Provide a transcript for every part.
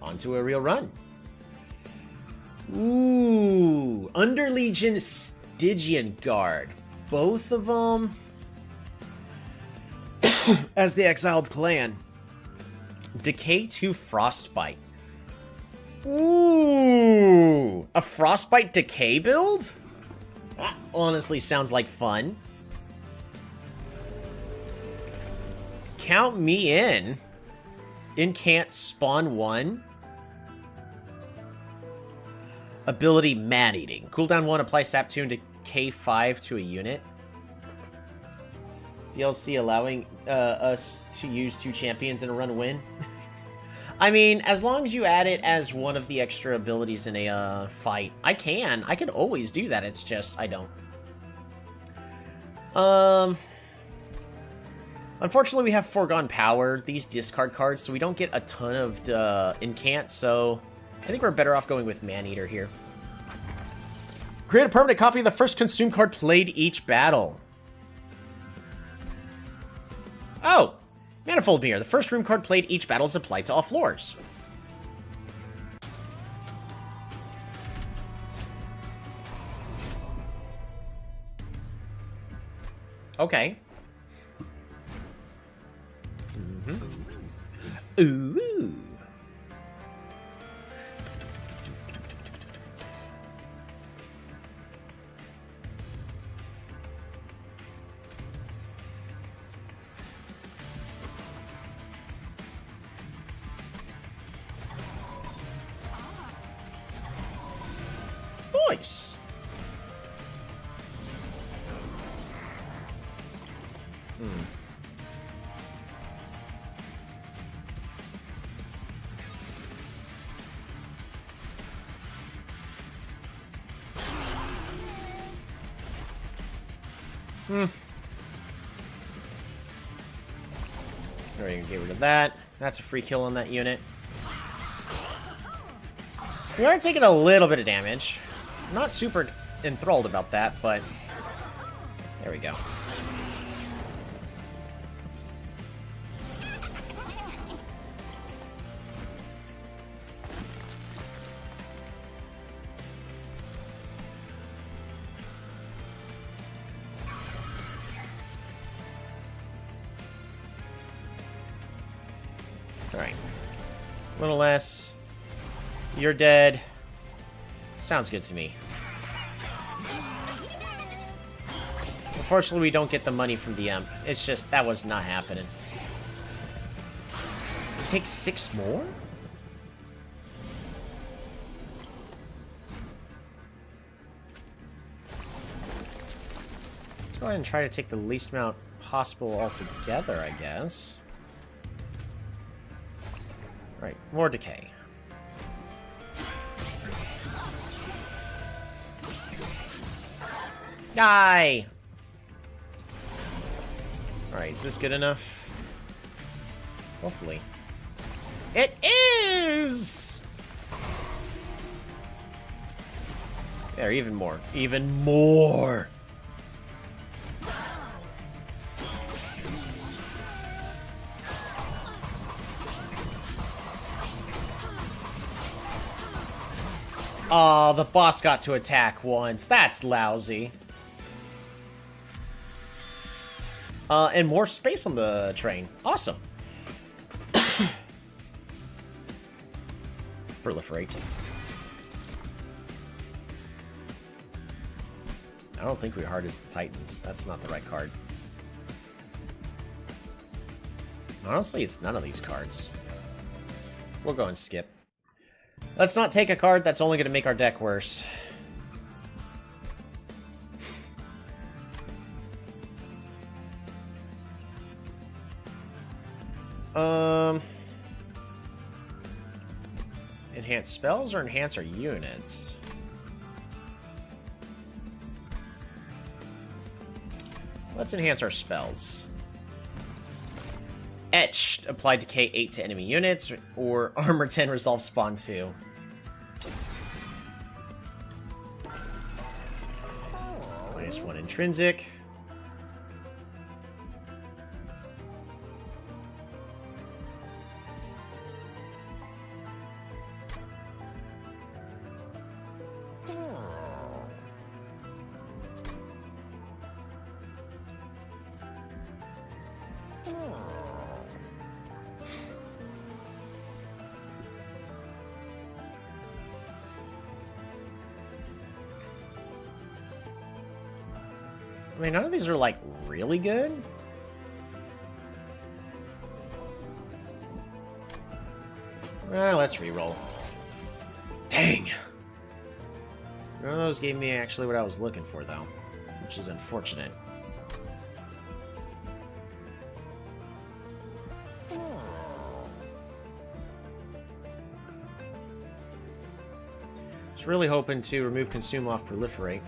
onto a real run. Ooh, Underlegion Stygian Guard. Both of them as the exiled clan. Decay 2 Frostbite. Ooh, a Frostbite Decay build? That honestly sounds like fun. Count me in. Incant spawn 1. Ability Man-Eating. Cooldown 1, apply Sap 2 and Decay 5 to a unit. DLC allowing us to use 2 champions in a run win. I mean, as long as you add it as one of the extra abilities in a fight, I can. I can always do that. It's just, I don't. Unfortunately, we have Foregone Power, these discard cards, so we don't get a ton of incant, so I think we're better off going with Man-Eater here. Create a permanent copy of the first consume card played each battle. Oh! Manifold Mirror. The first room card played each battle is applied to all floors. Okay. Ooh. Nice. Alright, you can get rid of that. That's a free kill on that unit. We are taking a little bit of damage. I'm not super enthralled about that, but there we go. Alright. A little less. You're dead. Sounds good to me. Unfortunately, we don't get the money from the Emp. It's just, that was not happening. It takes 6 more? Let's go ahead and try to take the least amount possible altogether, I guess. Right, more decay. Die! Alright, is this good enough? Hopefully. It is! There, even more. Even more! Oh, the boss got to attack once. That's lousy. And more space on the train. Awesome. Proliferate. I don't think we hard as the Titans. That's not the right card. Honestly, it's none of these cards. We'll go and skip. Let's not take a card that's only going to make our deck worse. Enhance spells or enhance our units? Let's enhance our spells. Etched. Apply Decay 8 to enemy units, or Armor 10, Resolve Spawn 2. -1 intrinsic. I mean, none of these are, like, really good. Let's reroll. Dang! None of those gave me actually what I was looking for, though, which is unfortunate. I was really hoping to remove consume off proliferate.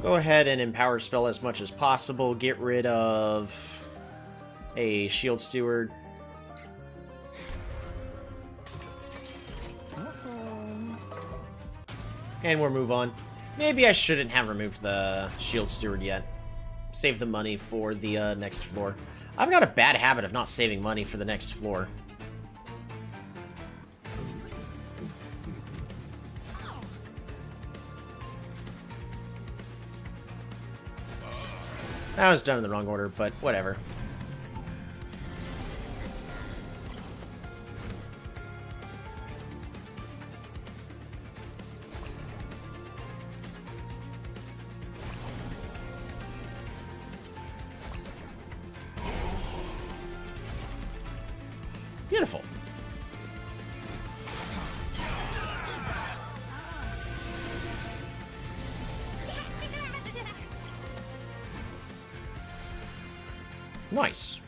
Go ahead and empower spell as much as possible. Get rid of a shield steward. And we'll move on. Maybe I shouldn't have removed the shield steward yet. Save the money for the next floor. I've got a bad habit of not saving money for the next floor. That was done in the wrong order, but whatever. Beautiful. Nice.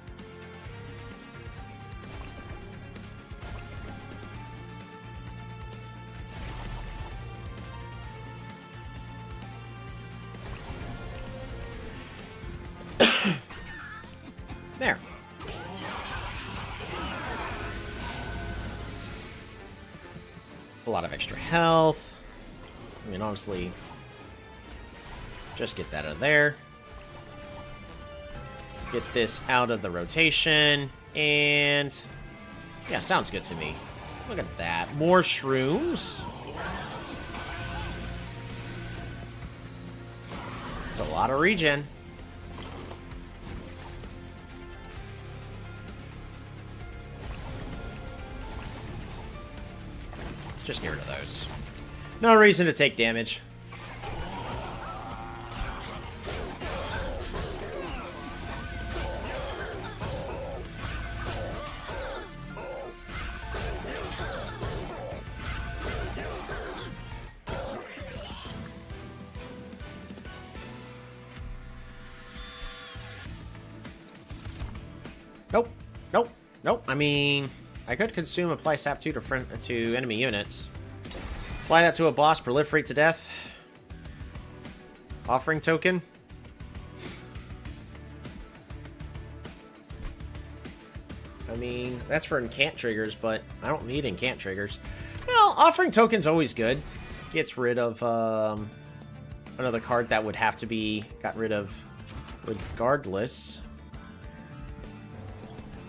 There. A lot of extra health. I mean, honestly, just get that out of there. Get this out of the rotation, and yeah, sounds good to me. Look at that. More shrooms. It's a lot of regen. Just get rid of those. No reason to take damage. Nope. Nope. Nope. I mean, I could consume apply sap 2 to enemy units. Apply that to a boss, proliferate to death. Offering token. I mean, that's for incant triggers, but I don't need incant triggers. Well, offering token's always good. Gets rid of another card that would have to be got rid of regardless.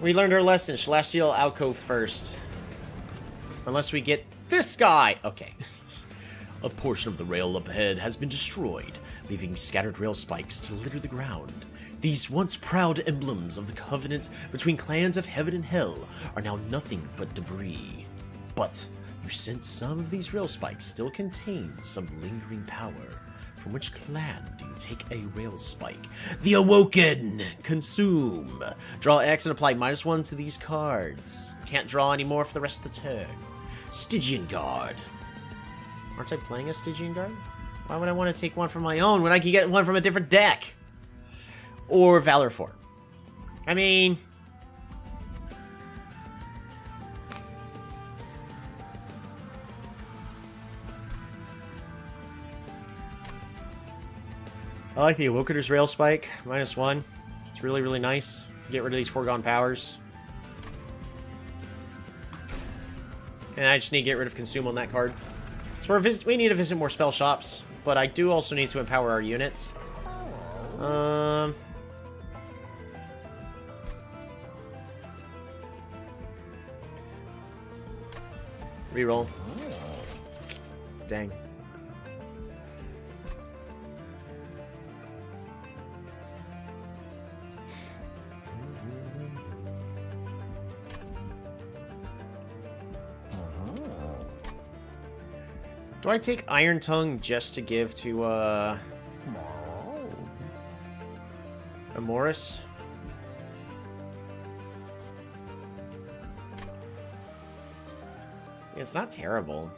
We learned our lesson. Celestial Alcove first. Unless we get this guy. Okay. A portion of the rail up ahead has been destroyed, leaving scattered rail spikes to litter the ground. These once proud emblems of the covenant between clans of heaven and hell are now nothing but debris. But you sense some of these rail spikes still contain some lingering power. From which clan do you take a rail spike? The Awoken! Consume. Draw X and apply -1 to these cards. Can't draw anymore for the rest of the turn. Stygian Guard. Aren't I playing a Stygian Guard? Why would I want to take one from my own when I can get one from a different deck? Or Valor 4. I mean... I like the Awokener's Rail Spike, -1. It's really, really nice. Get rid of these foregone powers. And I just need to get rid of Consume on that card. So we need to visit more spell shops, but I do also need to empower our units. Reroll. Dang. Do I take Iron Tongue just to give to, Amoris? It's not terrible.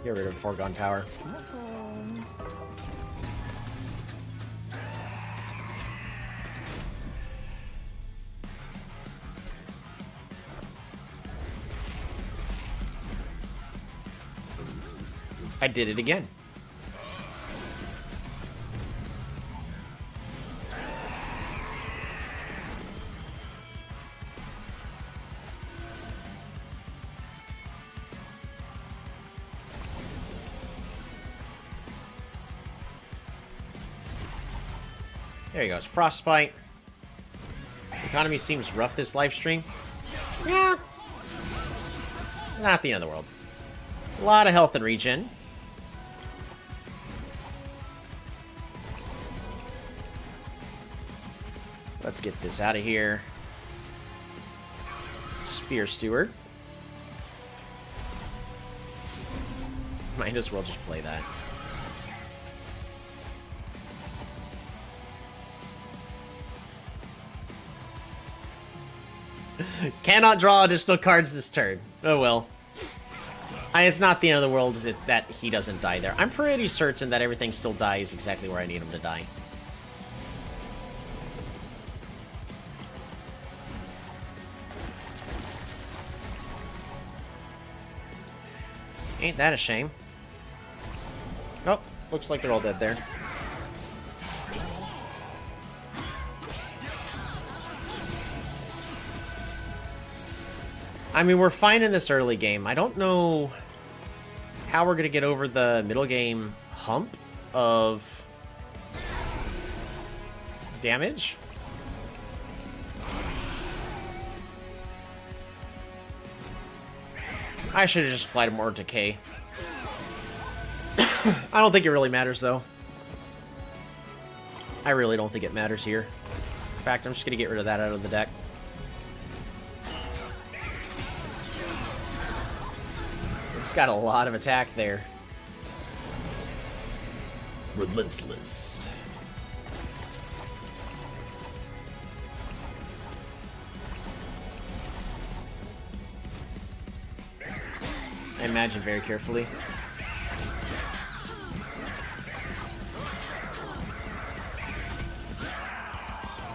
Get rid of foregone power. I did it again. There he goes. Frostbite. The economy seems rough this live stream. Yeah. Not the end of the world. A lot of health and regen. Let's get this out of here. Spear Steward. Might as well just play that. Cannot draw additional cards this turn. Oh well. It's not the end of the world that he doesn't die there. I'm pretty certain that everything still dies exactly where I need him to die. Ain't that a shame? Oh, looks like they're all dead there. I mean, we're fine in this early game. I don't know how we're going to get over the middle game hump of damage. I should have just applied more decay. I don't think it really matters, though. I really don't think it matters here. In fact, I'm just going to get rid of that out of the deck. It's got a lot of attack there. Relentless. I imagine very carefully.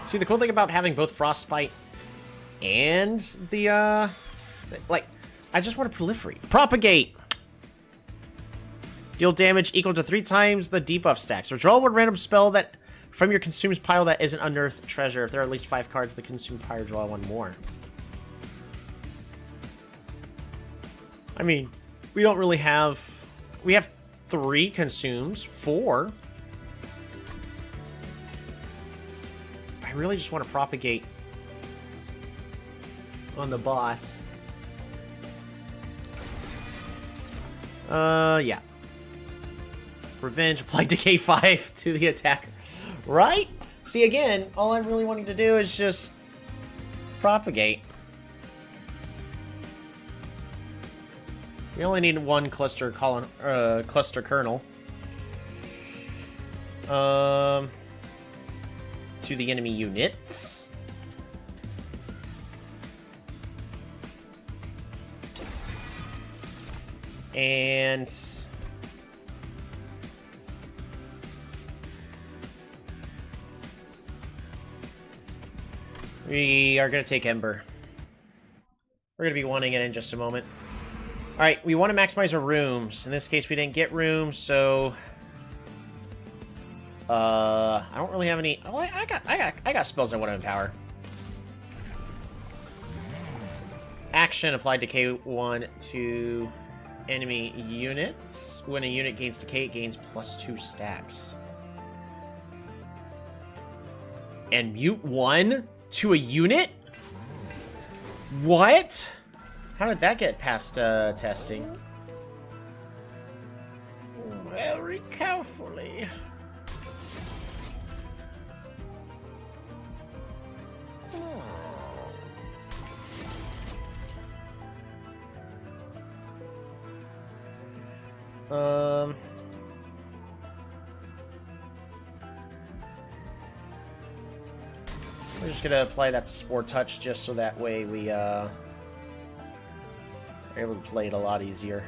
See, the cool thing about having both Frostbite and the, like, I just want to proliferate. Propagate! Deal damage equal to 3 times the debuff stacks. Or draw one random spell that from your consumed pile that is an unearthed treasure. If there are at least 5 cards, the consumed pile, draw one more. I mean, we don't really have... We have 3 consumes, 4. I really just want to propagate on the boss. Yeah. Revenge, apply Decay 5 to the attacker. Right? See, again, all I'm really wanting to do is just propagate. We only need 1 cluster kernel. To the enemy units. And we are going to take Ember. We're going to be wanting it in just a moment. Alright, we want to maximize our rooms. In this case, we didn't get rooms, so... I don't really have any... Oh, I got spells I want to empower. action applied decay 1 to enemy units. When a unit gains decay, it gains +2 stacks. And mute 1 to a unit? What? How did that get past testing? Very carefully. We're just gonna apply that Spore Touch just so that way we are able to play it a lot easier.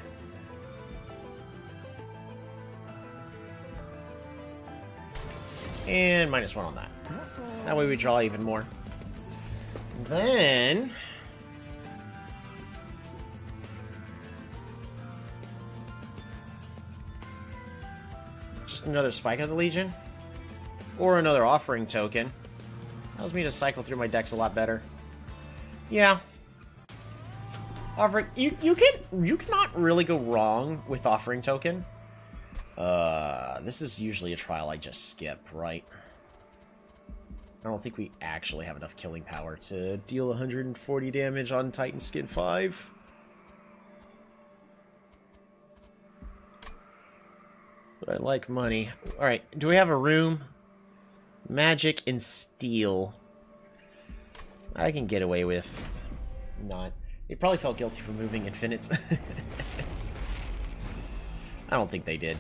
And -1 on that. That way we draw even more. Then just another Spike of the Legion. Or another Offering Token. Allows me to cycle through my decks a lot better. Yeah. Offering you cannot really go wrong with Offering Token. This is usually a trial I just skip, right? I don't think we actually have enough killing power to deal 140 damage on Titan Skin 5. But I like money. Alright, do we have a room? Magic and Steel. I can get away with not. They probably felt guilty for moving Infinites. I don't think they did.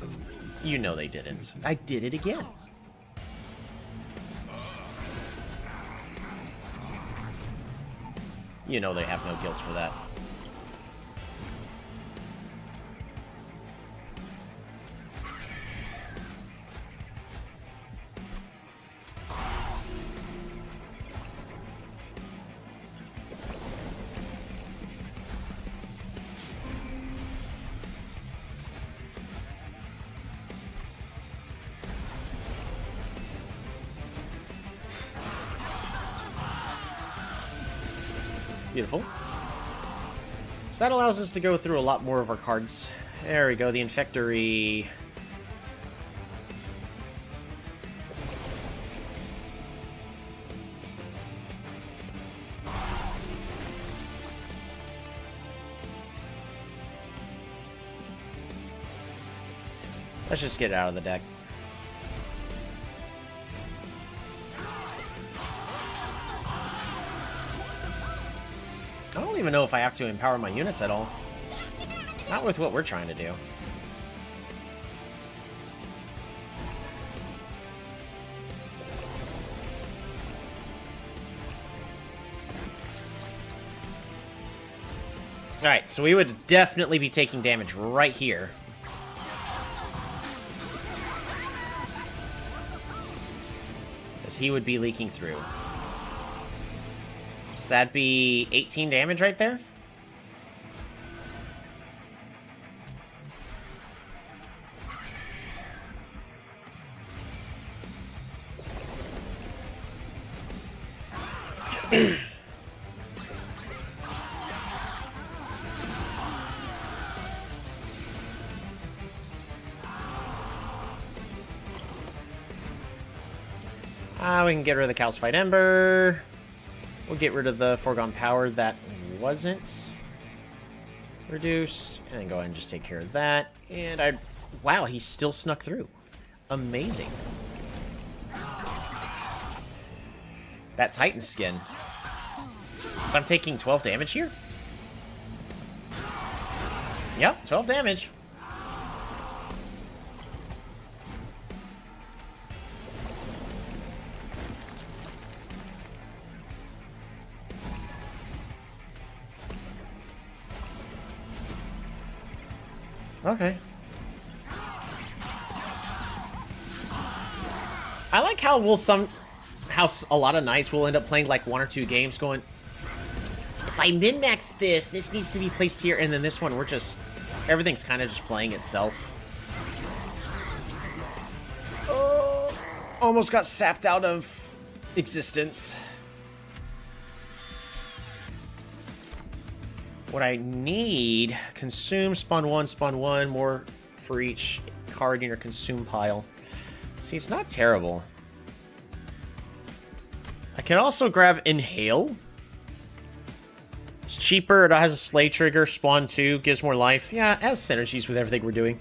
You know they didn't. I did it again. You know they have no guilt for that. Beautiful. So that allows us to go through a lot more of our cards. There we go, the Infectory. Let's just get it out of the deck. I don't even know if I have to empower my units at all. Not with what we're trying to do. Alright, so we would definitely be taking damage right here. Because he would be leaking through. So that'd be 18 damage right there? We can get rid of the Calcified Ember. We'll get rid of the Foregone Power that wasn't reduced. And then go ahead and just take care of that. And wow, he still snuck through. Amazing. That Titan Skin. So I'm taking 12 damage here? Yep, 12 damage. Okay. I like how how a lot of nights we'll end up playing like 1 or 2 games going, if I min-max this needs to be placed here, and then this one we're just, everything's kind of just playing itself. Oh, almost got sapped out of existence. What I need, consume, spawn one, more for each card in your consume pile. See, it's not terrible. I can also grab Inhale. It's cheaper, it has a Slay trigger, spawn 2, gives more life. Yeah, it has synergies with everything we're doing.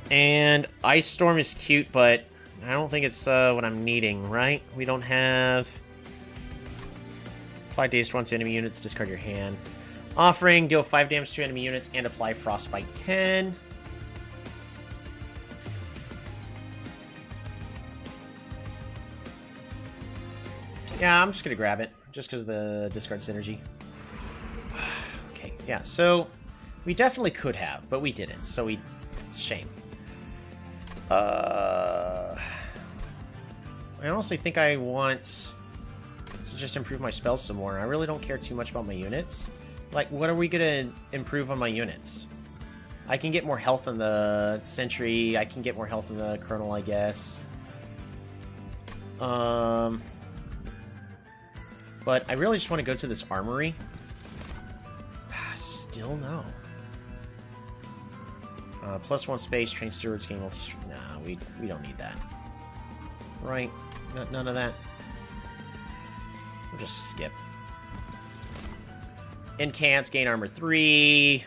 And Ice Storm is cute, but I don't think it's what I'm needing, right? We don't have... Apply Daystorm to enemy units, discard your hand. Offering, deal 5 damage to enemy units, and apply Frostbite 10. Yeah, I'm just gonna grab it, just because of the discard synergy. Okay, yeah, so we definitely could have, but we didn't, so we... Shame. I honestly think I want to just improve my spells some more. I really don't care too much about my units. Like, what are we gonna improve on my units? I can get more health in the Sentry, I can get more health in the Colonel, I guess. But I really just want to go to this armory. Still no. +1 space, train stewards, gain multi... Nah, we don't need that. Right. None of that. We'll just skip. Incants, gain armor 3.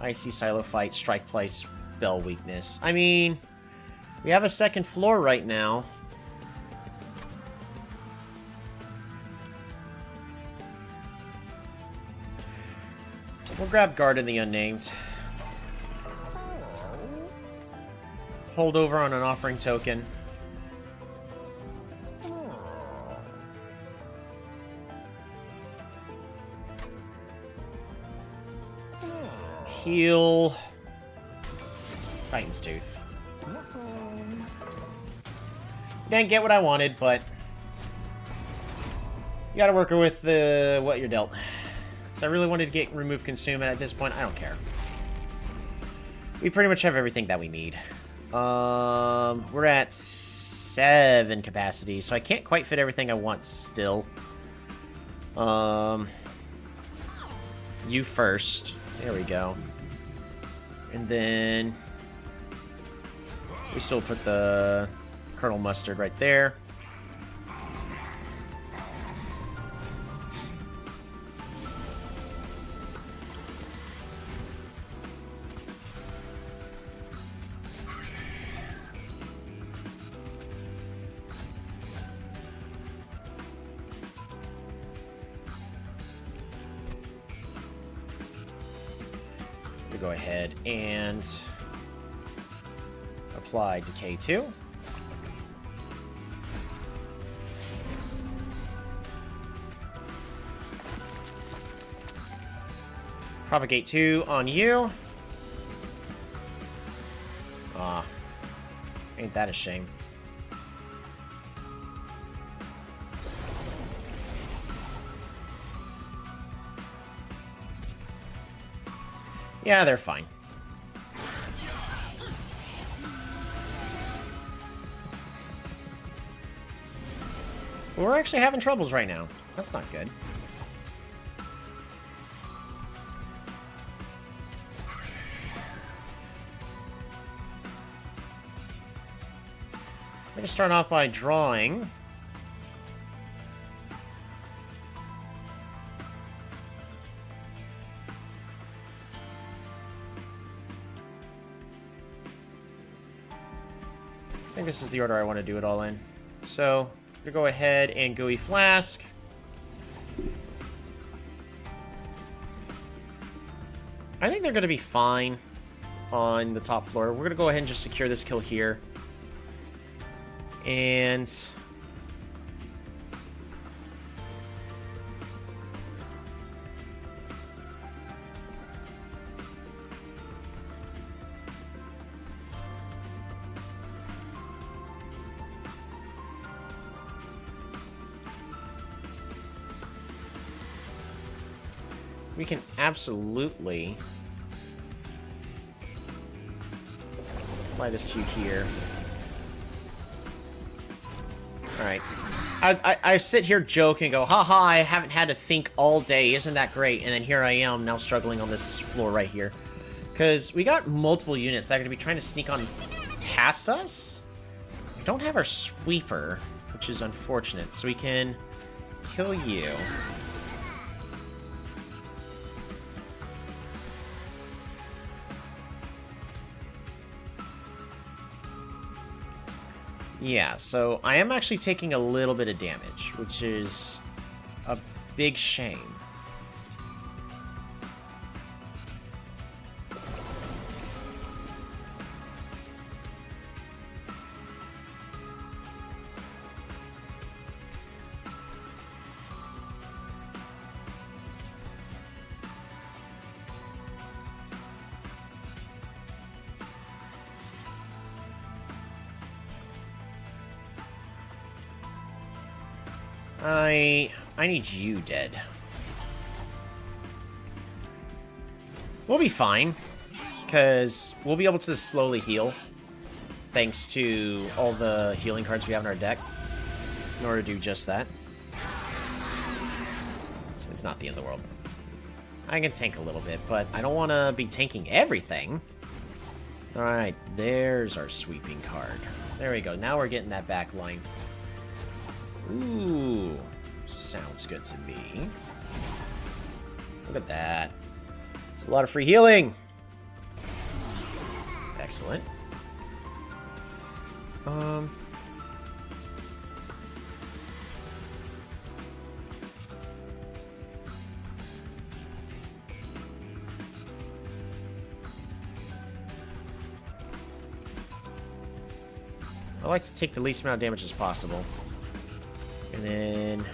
Icy Silo Fight, strike place, spell weakness. I mean, we have a second floor right now. We'll grab Guard in the Unnamed. Hold over on an offering token. Heal. Titan's Tooth. Didn't get what I wanted, but you gotta work with what you're dealt. So I really wanted to remove consume, and at this point, I don't care. We pretty much have everything that we need. We're at 7 capacity, so I can't quite fit everything I want still. You first. There we go. And then we still put the Colonel Mustard right there. Go ahead and apply Decay 2. Propagate 2 on you. Ah, ain't that a shame. Yeah, they're fine. We're actually having troubles right now. That's not good. I'm going to start off by drawing. I think this is the order I want to do it all in. So, I'm gonna go ahead and Gooey Flask. I think they're gonna be fine on the top floor. We're gonna go ahead and just secure this kill here. And we can absolutely apply this to here. Alright. I sit here joke and go, haha, I haven't had to think all day, isn't that great? And then here I am, now struggling on this floor right here. Because we got multiple units that are going to be trying to sneak on past us. We don't have our sweeper, which is unfortunate, so we can kill you. Yeah, so I am actually taking a little bit of damage, which is a big shame. I need you dead. We'll be fine, because we'll be able to slowly heal, thanks to all the healing cards we have in our deck, in order to do just that. So it's not the end of the world. I can tank a little bit, but I don't want to be tanking everything. Alright, there's our sweeping card. There we go, now we're getting that back line. Ooh, sounds good to me. Look at that. It's a lot of free healing. Excellent. I like to take the least amount of damage as possible. And then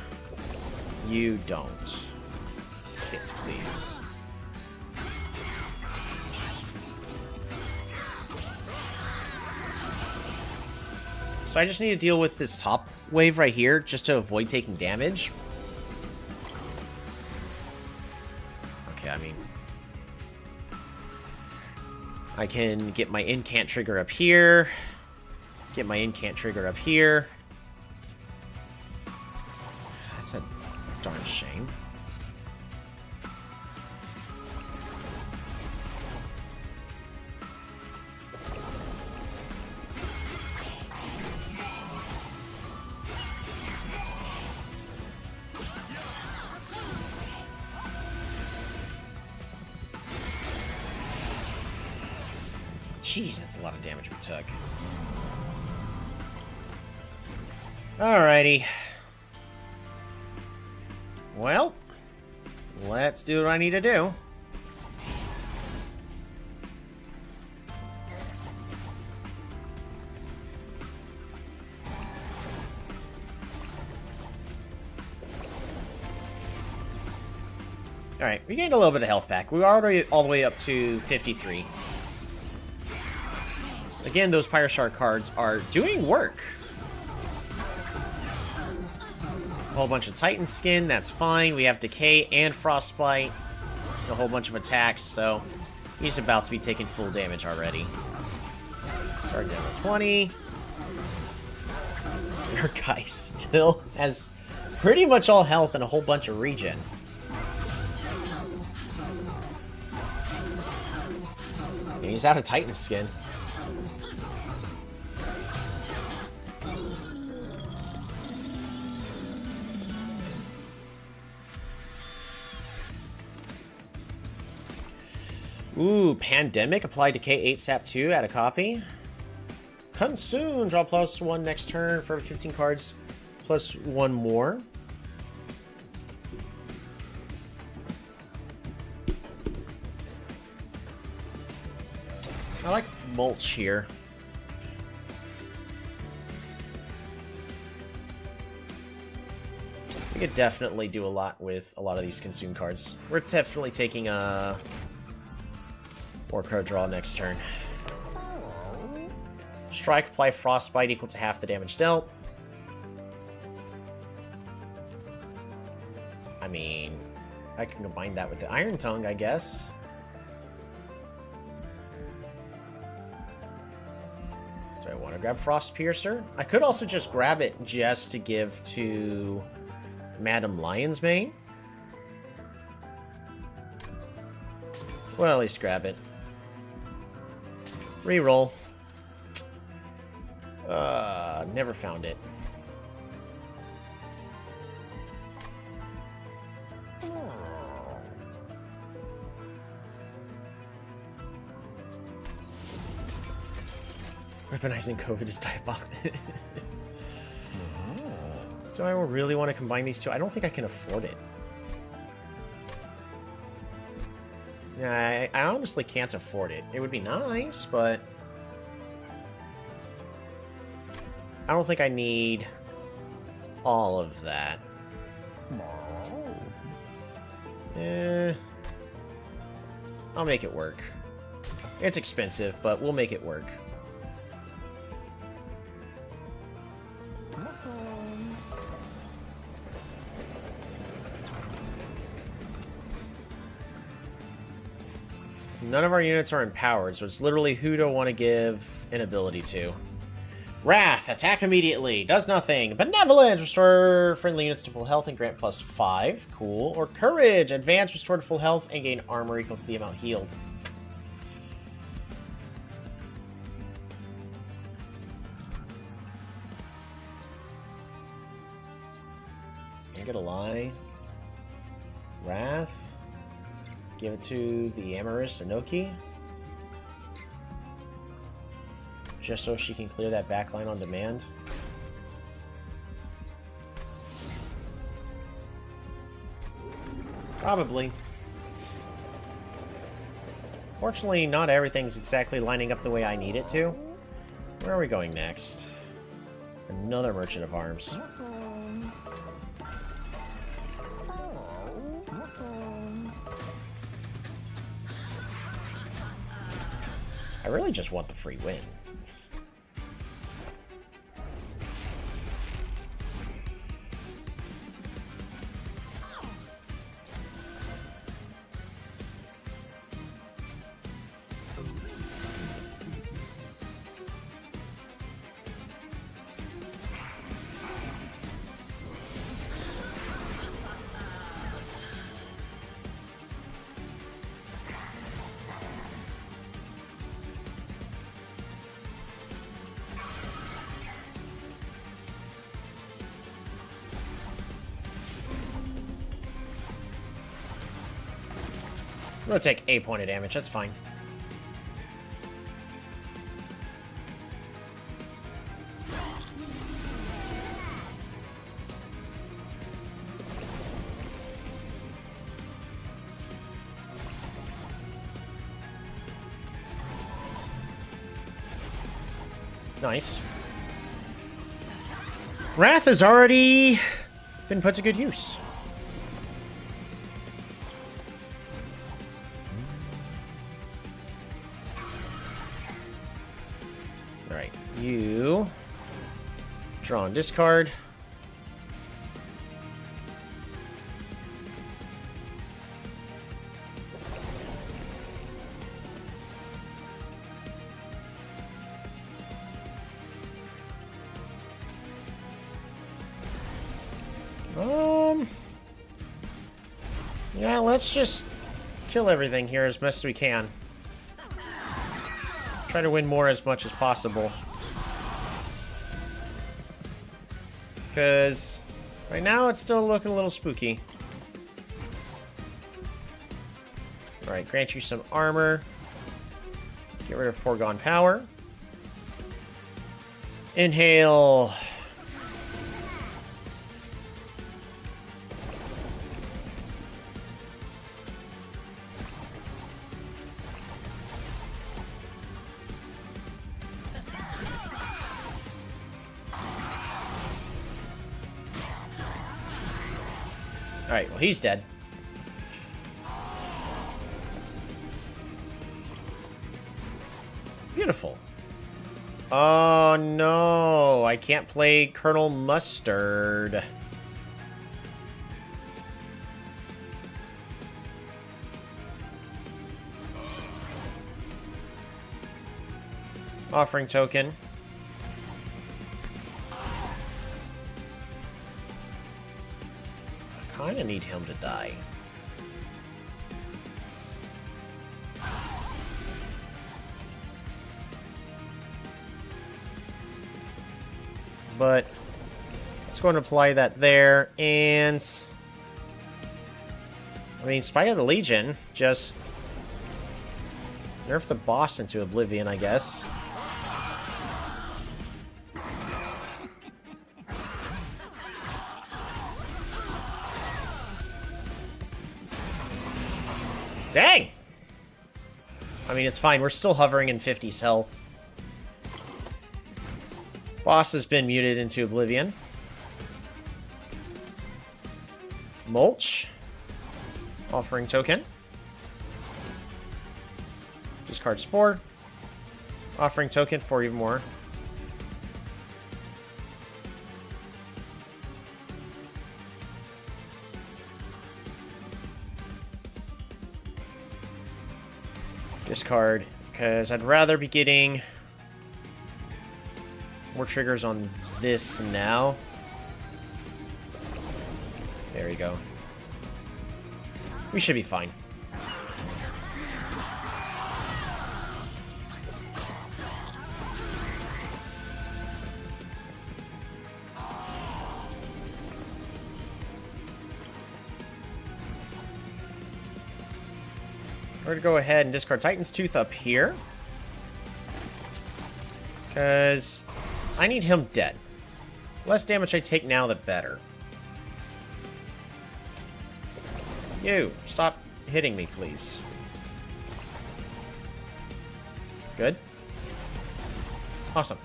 you don't. Hit, please. So I just need to deal with this top wave right here just to avoid taking damage. Okay, I mean, I can get my incant trigger up here. Get my incant trigger up here. That's a darn shame. Jeez, that's a lot of damage we took. Alrighty. Well, let's do what I need to do. Alright, we gained a little bit of health back. We were already all the way up to 53. Again, those Pyroshard cards are doing work. A whole bunch of Titan Skin, that's fine. We have Decay and Frostbite. A whole bunch of attacks, so he's about to be taking full damage already. Start down to 20. Our guy still has pretty much all health and a whole bunch of regen. And he's out of Titan Skin. Ooh, Pandemic. Apply Decay 8 Sap 2. Add a copy. Consume. Draw +1 next turn for 15 cards. +1 more. I like Mulch here. We could definitely do a lot with a lot of these Consume cards. We're definitely taking a... or card draw next turn. Strike, apply Frostbite equal to half the damage dealt. I mean, I can combine that with the Iron Tongue, I guess. Do I want want to grab Frost Piercer. I could also just grab it just to give to Madam Lion's Mane. Well, at least grab it. Reroll. Never found it. Weaponizing COVID is diabolical. Do I really want to combine these two? I don't think I can afford it. I honestly can't afford it. It would be nice, but I don't think I need all of that. I'll make it work. It's expensive, but we'll make it work. None of our units are empowered, so it's literally who do I want to give an ability to. Wrath, attack immediately, does nothing. Benevolence, restore friendly units to full health and grant +5, cool. Or Courage, advance, restore to full health and gain armor equal to the amount healed. I'm gonna lie. Wrath. Give it to the Amarist Inoki. Just so she can clear that backline on demand. Probably. Fortunately, not everything's exactly lining up the way I need it to. Where are we going next? Another Merchant of Arms. I really just want the free win. I'm gonna take 8 points of damage, that's fine. Nice. Wrath has already been put to good use. Alright, you draw and discard. Yeah, let's just kill everything here as best we can. Try to win more as much as possible. Because right now it's still looking a little spooky. Alright, grant you some armor. Get rid of foregone power. Inhale. Alright, well, he's dead. Beautiful. Oh, no. I can't play Colonel Mustard. Offering token. kind of need him to die. But let's go and apply that there, and I mean, Spy of the Legion, just nerf the boss into oblivion, I guess. Dang! I mean, it's fine. We're still hovering in 50s health. Boss has been muted into oblivion. Mulch. Offering token. Discard Spore. Offering token for even more. Discard, because I'd rather be getting more triggers on this now. There we go. We should be fine. We're going to go ahead and discard Titan's Tooth up here. Because I need him dead. Less damage I take now, the better. You, stop hitting me, please. Good. Awesome.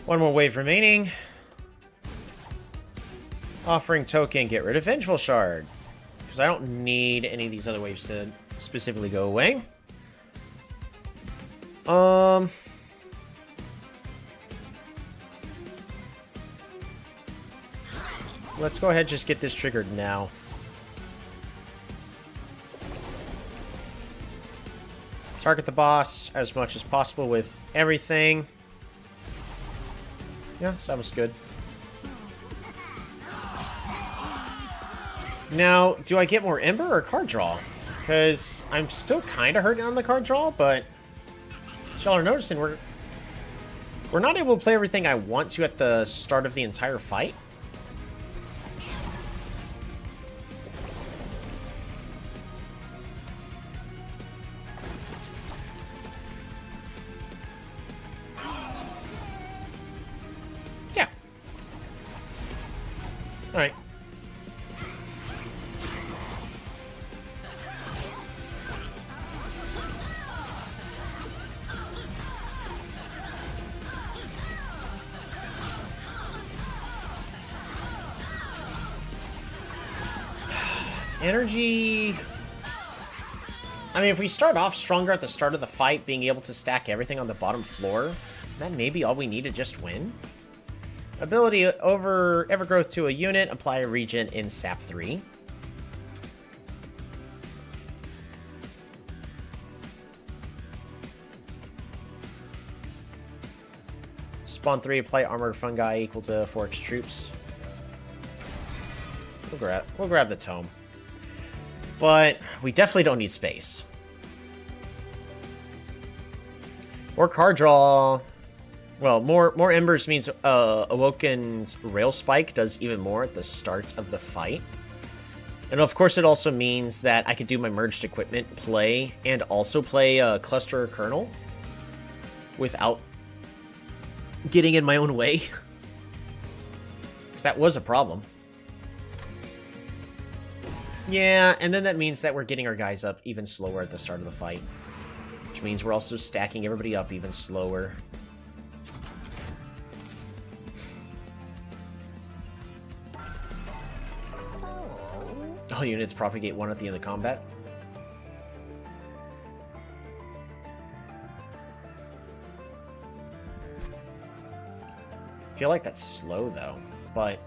One more wave remaining. Offering token, get rid of Vengeful Shard. Because I don't need any of these other waves to specifically go away. Let's go ahead and just get this triggered now. Target the boss as much as possible with everything. Yeah, sounds good. Now, do I get more Ember or card draw? Because I'm still kind of hurting on the card draw, but as y'all are noticing, we're not able to play everything I want to at the start of the entire fight. Yeah. All right. Energy... I mean, if we start off stronger at the start of the fight, being able to stack everything on the bottom floor, that may be all we need to just win. Ability over Evergrowth to a unit, apply a regen in SAP 3. Spawn 3, apply armored fungi equal to 4x troops. We'll grab the tome. But we definitely don't need space. More card draw. Well, more embers means Awoken's Rail Spike does even more at the start of the fight. And of course, it also means that I could do my merged equipment play and also play Cluster or Kernel without getting in my own way. Because that was a problem. Yeah, and then that means that we're getting our guys up even slower at the start of the fight. Which means we're also stacking everybody up even slower. All units propagate 1 at the end of combat. I feel like that's slow, though, but...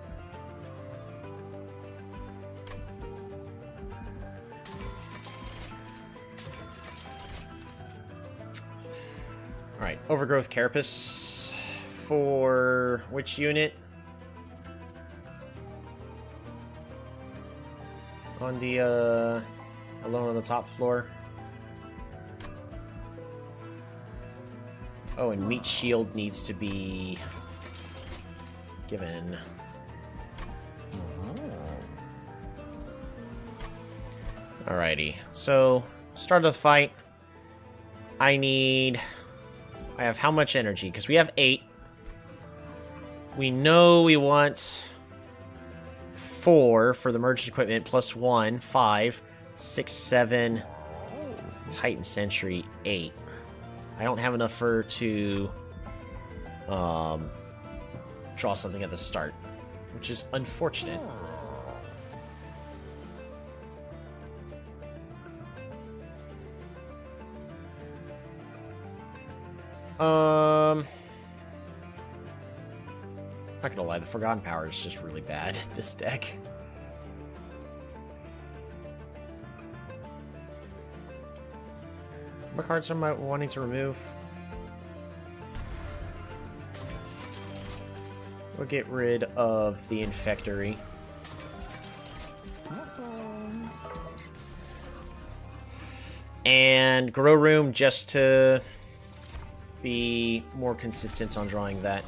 Alright, Overgrowth Carapace for which unit? On the, alone on the top floor. Oh, and Meat Shield needs to be given. Alrighty, so start of the fight. I have how much energy? Because we have 8. We know we want 4 for the merged equipment, plus 1, 5, 6, 7, Titan Sentry, 8. I don't have enough to draw something at the start, which is unfortunate. Not gonna lie, the Forgotten Power is just really bad, this deck. What cards am I wanting to remove? We'll get rid of the Infectory. And Grow Room just to be more consistent on drawing that.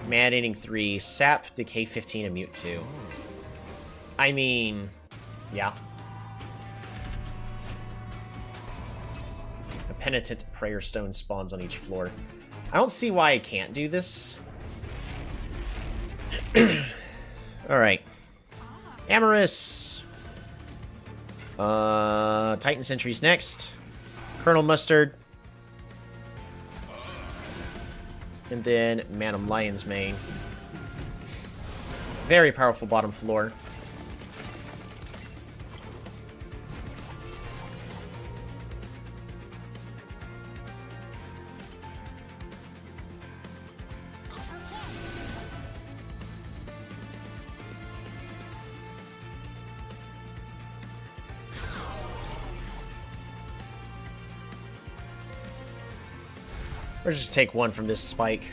Mandating 3, Sap, Decay 15, and Mute 2. I mean, yeah. A Penitent Prayer Stone spawns on each floor. I don't see why I can't do this. Alright. Amorous! Titan Sentry's next. Colonel Mustard. And then Manum Lion's Mane. It's a very powerful bottom floor. Or just take 1 from this spike.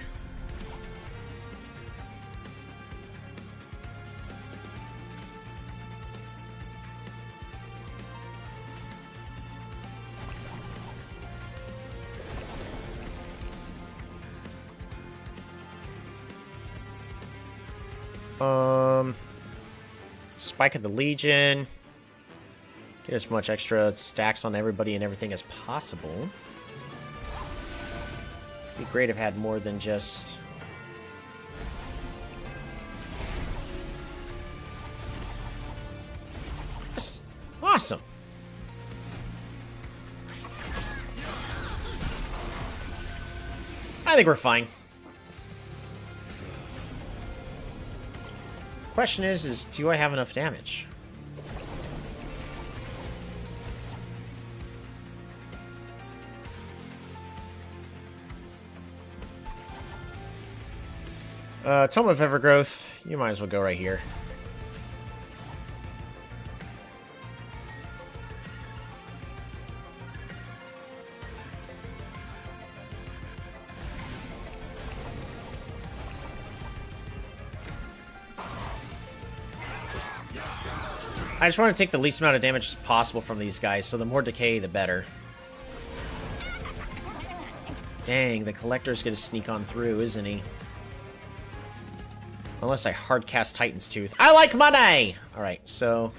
Spike of the Legion. Get as much extra stacks on everybody and everything as possible. Be great if had more than just... Yes. Awesome. I think we're fine. Question is do I have enough damage? Tome of Evergrowth, you might as well go right here. I just want to take the least amount of damage possible from these guys, so the more decay, the better. Dang, the Collector's gonna sneak on through, isn't he? Unless I hardcast Titan's Tooth. I like money! Alright, so...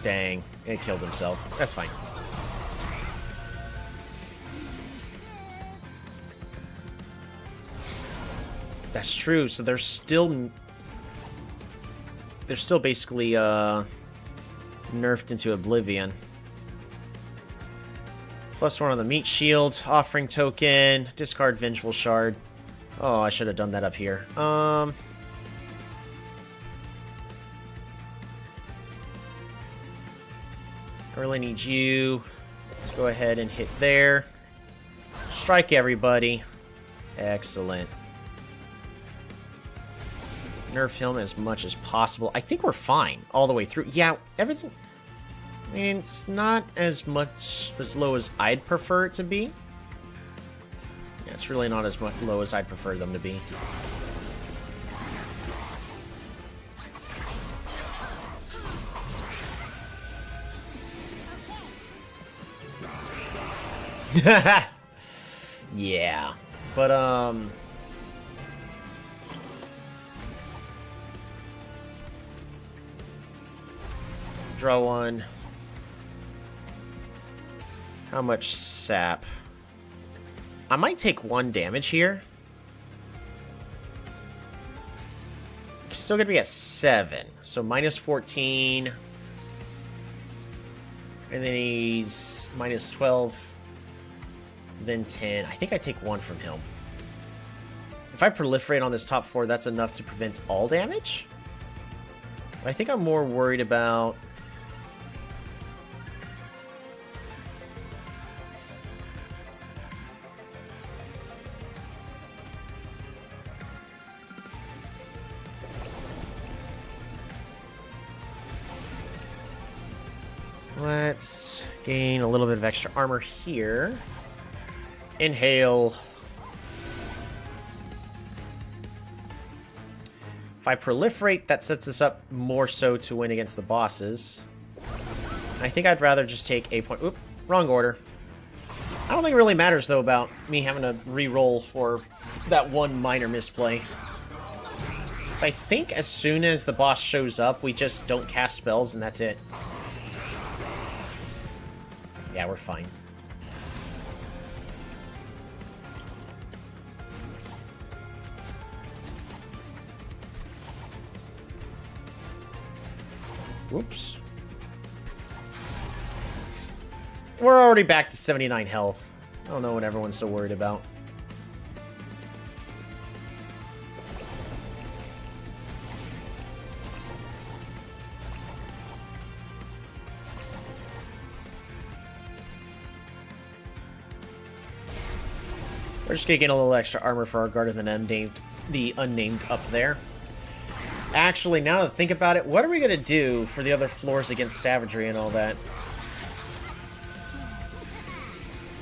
Dang, it killed himself. That's fine. That's true, so they're still basically, nerfed into oblivion. +1 on the Meat Shield, Offering Token, discard Vengeful Shard. Oh, I should have done that up here. I really need you. Let's go ahead and hit there. Strike everybody. Excellent. Nerf him as much as possible. I think we're fine all the way through. Yeah, everything... I mean, it's not as low as I'd prefer it to be. Yeah, it's really not as low as I'd prefer them to be. Yeah, but draw one. How much sap? I might take 1 damage here. Still gonna be at 7, so minus 14. And then he's minus 12. Then 10. I think I take 1 from him. If I proliferate on this top 4, that's enough to prevent all damage? But I think I'm more worried about... Let's gain a little bit of extra armor here. Inhale. If I proliferate, that sets us up more so to win against the bosses. I think I'd rather just take a point. Oop, wrong order. I don't think it really matters, though, about me having to re-roll for that one minor misplay. So I think as soon as the boss shows up, we just don't cast spells, and that's it. Yeah, we're fine. Whoops. We're already back to 79 health. I don't know what everyone's so worried about. We're just gonna get a little extra armor for our Guard of the Unnamed up there. Actually, now that I think about it, what are we gonna do for the other floors against Savagery and all that?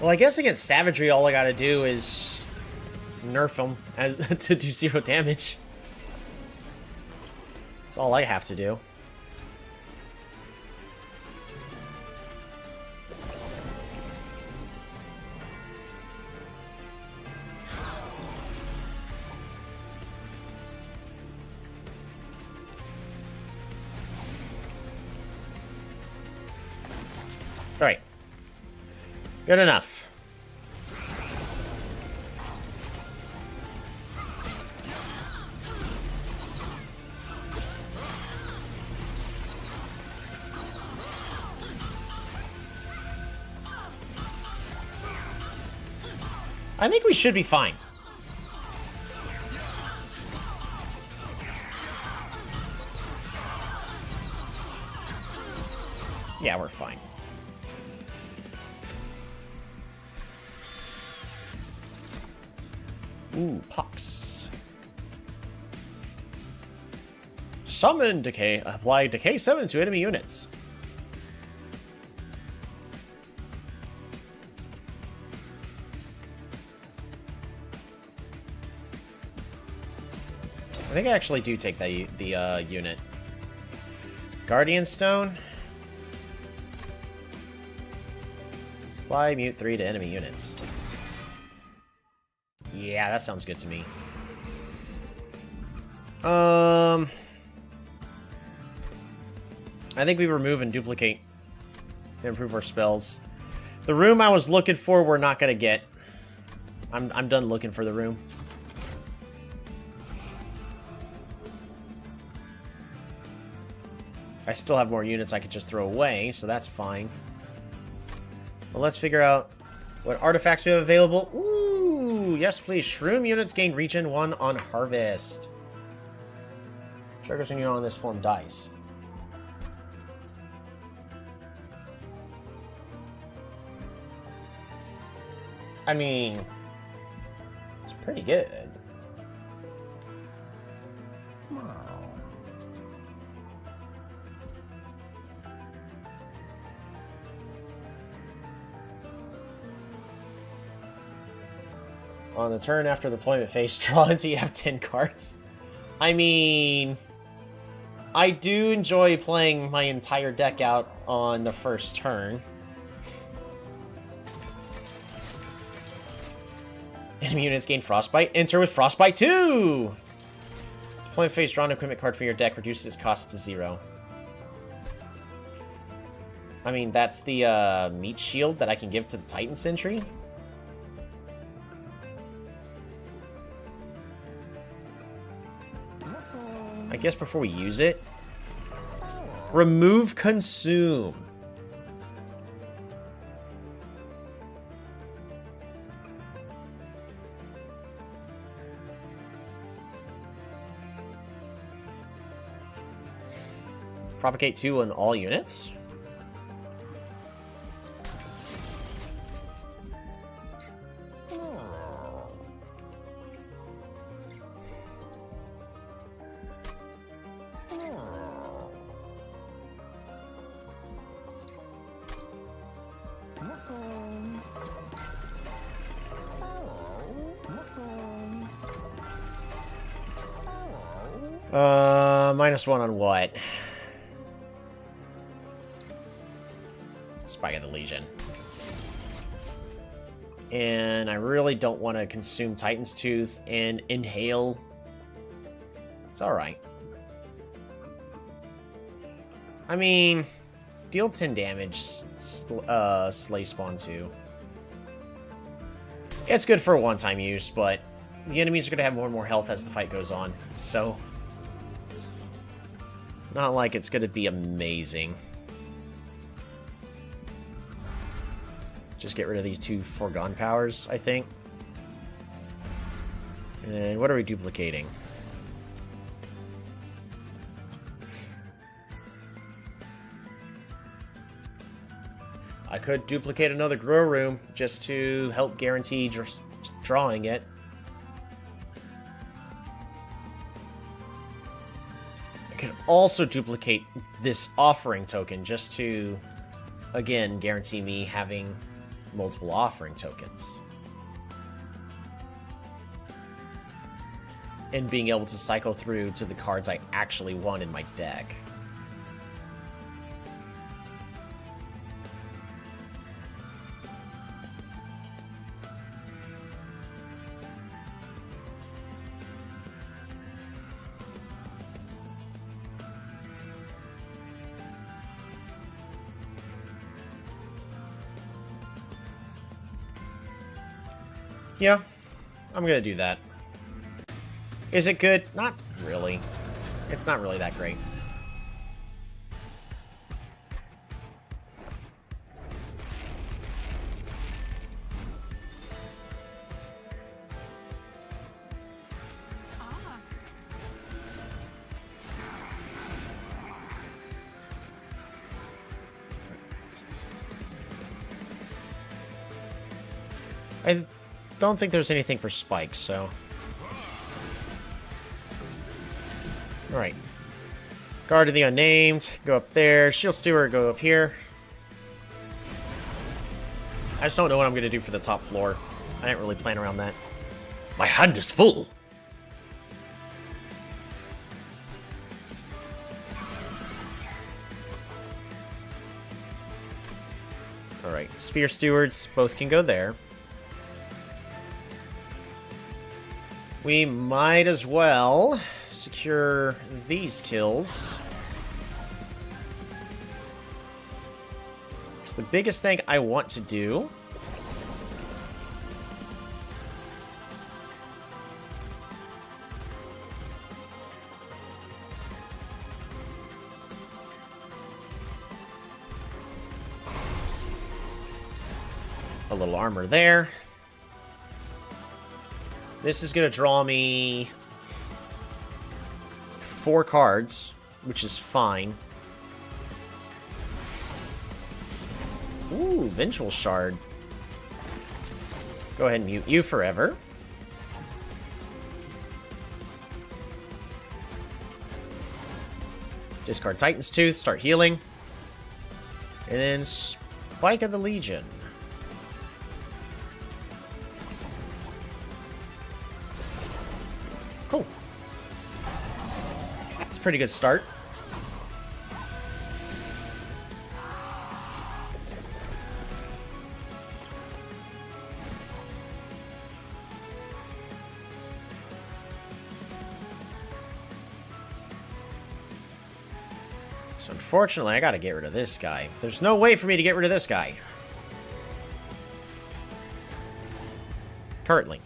Well, I guess against Savagery, all I gotta do is nerf them to do 0 damage. That's all I have to do. Alright. Good enough. I think we should be fine. Yeah, we're fine. Ooh, Pox. Summon Decay. Apply Decay 7 to enemy units. I think I actually do take the unit. Guardian Stone. Apply Mute 3 to enemy units. Yeah, that sounds good to me. I think we remove and duplicate to improve our spells. The room I was looking for, we're not gonna get. I'm done looking for the room. I still have more units I could just throw away, so that's fine. Well, let's figure out what artifacts we have available. Ooh, yes please. Shroom units gain regen 1 on harvest. Triggers when you're on this form dice. I mean, it's Pretty good. On the turn after the deployment phase, draw until you have 10 cards. I mean, I do enjoy playing my entire deck out on the first turn. Enemy units gain Frostbite. Enter with Frostbite 2! Deployment phase, draw an equipment card from your deck, reduces its cost to 0. I mean, that's the meat shield that I can give to the Titan Sentry. I guess before we use it, remove consume. Propagate 2 on all units. -1 on what? Spike of the Legion. And I really don't want to consume Titan's Tooth and inhale. It's alright. I mean, deal 10 damage, Slay Spawn 2. It's good for a one-time use, but the enemies are going to have more and more health as the fight goes on, so not like it's going to be amazing. Just get rid of these 2 foregone powers, I think. And what are we duplicating? I could duplicate another grow room just to help guarantee drawing it. I could also duplicate this offering token just to, again, guarantee me having multiple offering tokens. And being able to cycle through to the cards I actually want in my deck. Yeah, I'm gonna do that. Is it good? Not really. It's not really that great. I don't think there's anything for spikes, so... Alright. Guard of the Unnamed, go up there. Shield Steward, go up here. I just don't know what I'm going to do for the top floor. I didn't really plan around that. My hand is full! Alright, Sphere Stewards, both can go there. We might as well secure these kills. So the biggest thing I want to do a little armor there. This is going to draw me 4 cards, which is fine. Ooh, Vengeful Shard. Go ahead and mute you forever. Discard Titan's Tooth, start healing. And then Spike of the Legion. Cool. That's a pretty good start. So unfortunately, I gotta get rid of this guy. There's no way for me to get rid of this guy. Currently.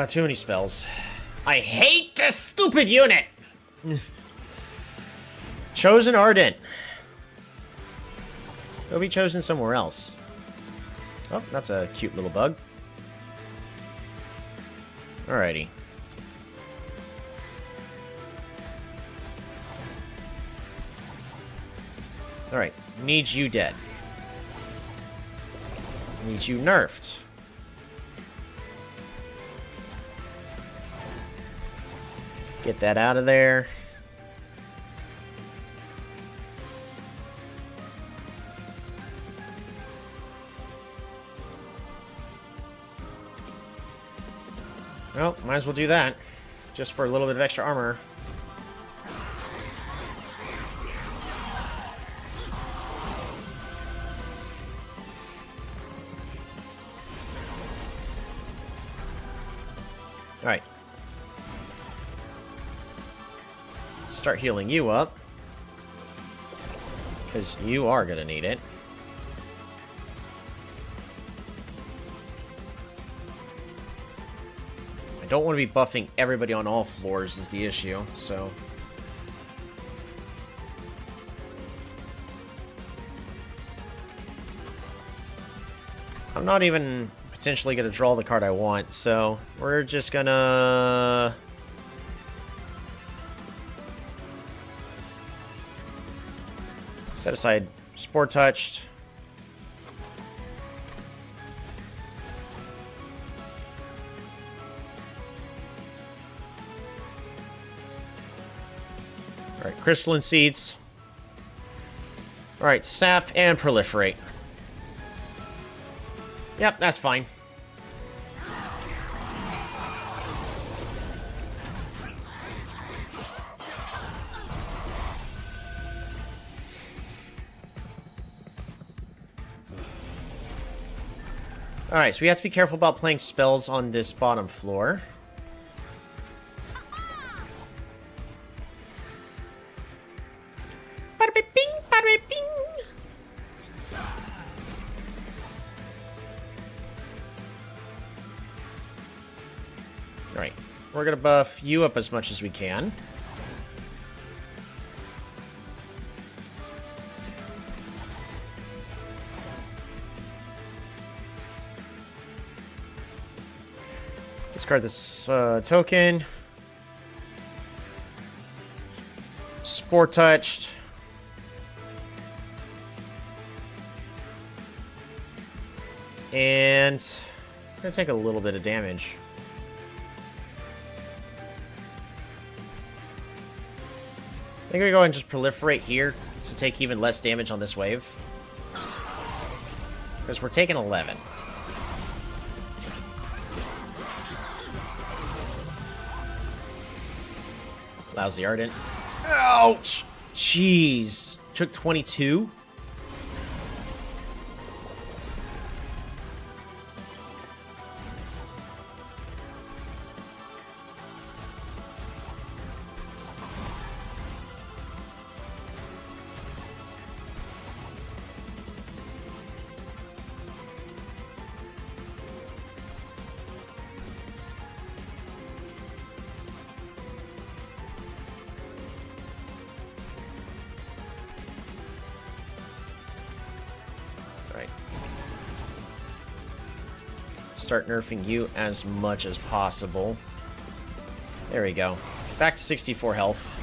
Too many spells. I hate this stupid unit! Chosen Ardent. Go be chosen somewhere else. Oh, that's a cute little bug. Alrighty. Alright, need you dead. Need you nerfed. Get that out of there. Well, might as well do that. Just for a little bit of extra armor. Alright. Start healing you up. Because you are going to need it. I don't want to be buffing everybody on all floors is the issue, so... I'm not even potentially going to draw the card I want, so we're just gonna... set aside Spore Touched. Alright, Crystalline Seeds. Alright, Sap and Proliferate. Yep, that's fine. Alright, so we have to be careful about playing spells on this bottom floor. Alright, we're gonna buff you up as much as we can. Discard this token. Spore Touched. And I'm gonna take a little bit of damage. I think we go ahead and just Proliferate here to take even less damage on this wave. Because we're taking 11. Lousy Ardent. Ouch! Jeez. Took 22? start nerfing you as much as possible. There we go. Back to 64 health.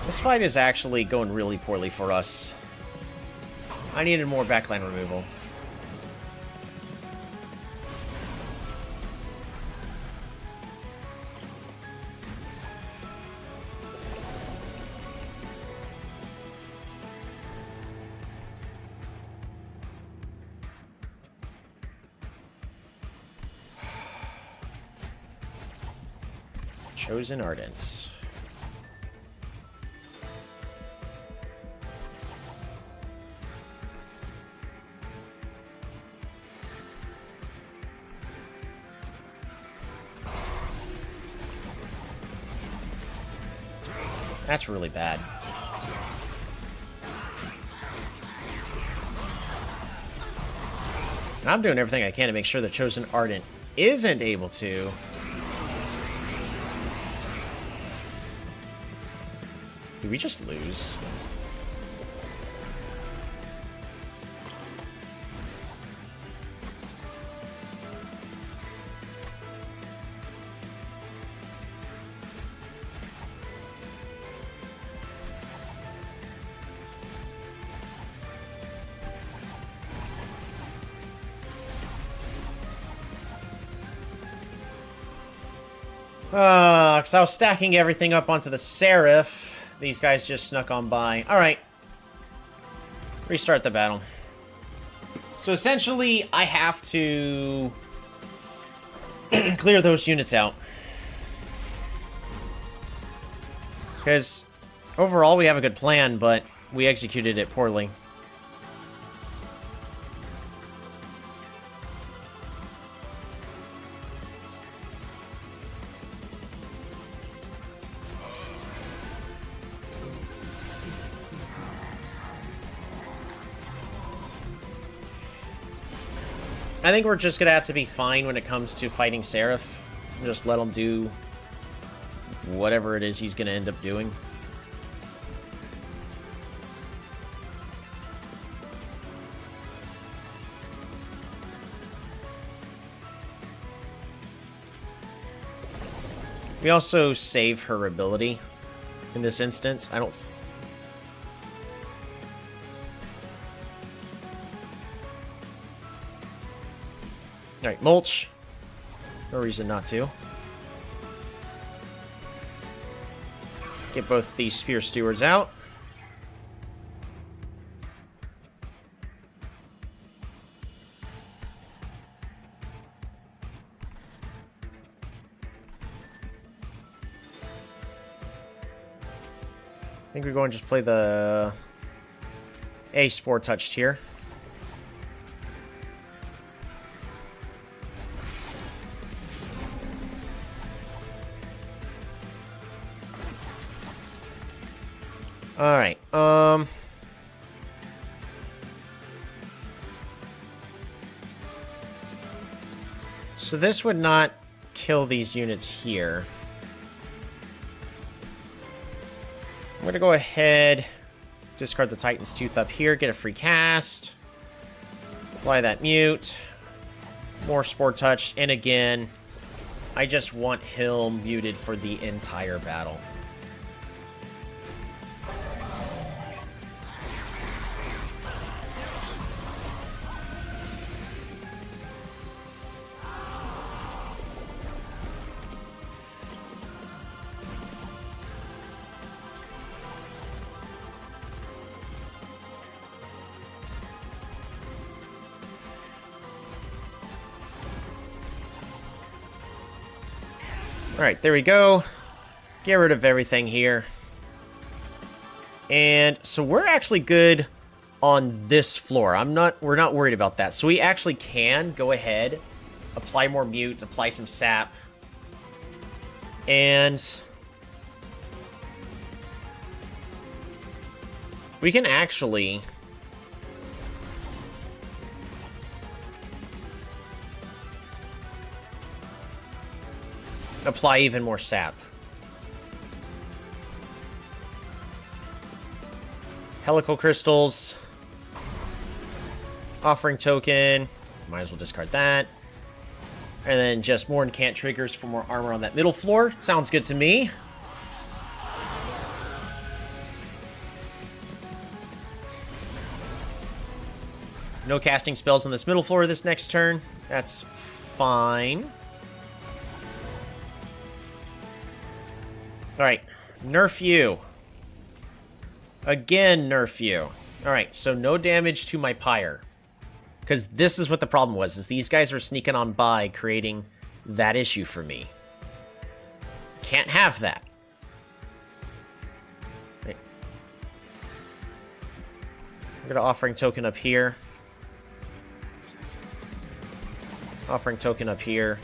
This fight is actually going really poorly for us. I needed more backline removal. Chosen Ardent. That's really bad. I'm doing everything I can to make sure the Chosen Ardent isn't able to. Did we just lose? Because I was stacking everything up onto the Seraph. These guys just snuck on by. Alright. Restart the battle. So essentially, I have to clear those units out. Because overall, we have a good plan, but we executed it poorly. I think we're just going to have to be fine when it comes to fighting Seraph. Just let him do whatever it is he's going to end up doing. We also save her ability in this instance. I don't... Alright, mulch. No reason not to. Get both these Spear Stewards out. I think we go and just play the A Spore Touched here. Alright, so this would not kill these units here. I'm gonna go ahead, discard the Titan's Tooth up here, get a free cast, apply that mute, more Spore Touch, and again, I just want him muted for the entire battle. Alright, there we go. Get rid of everything here. And so we're actually good on this floor. We're not worried about that. So we actually can go ahead, apply more mutes, apply some sap. And we can actually apply even more sap. Helical crystals. Offering token. Might as well discard that. And then just more incant triggers for more armor on that middle floor. Sounds good to me. No casting spells on this middle floor this next turn. That's fine. Alright. Nerf you. Again, nerf you. Alright, so no damage to my Pyre. Because this is what the problem was, is these guys were sneaking on by, creating that issue for me. Can't have that. Right. I'm going to Offering Token up here. Offering Token up here.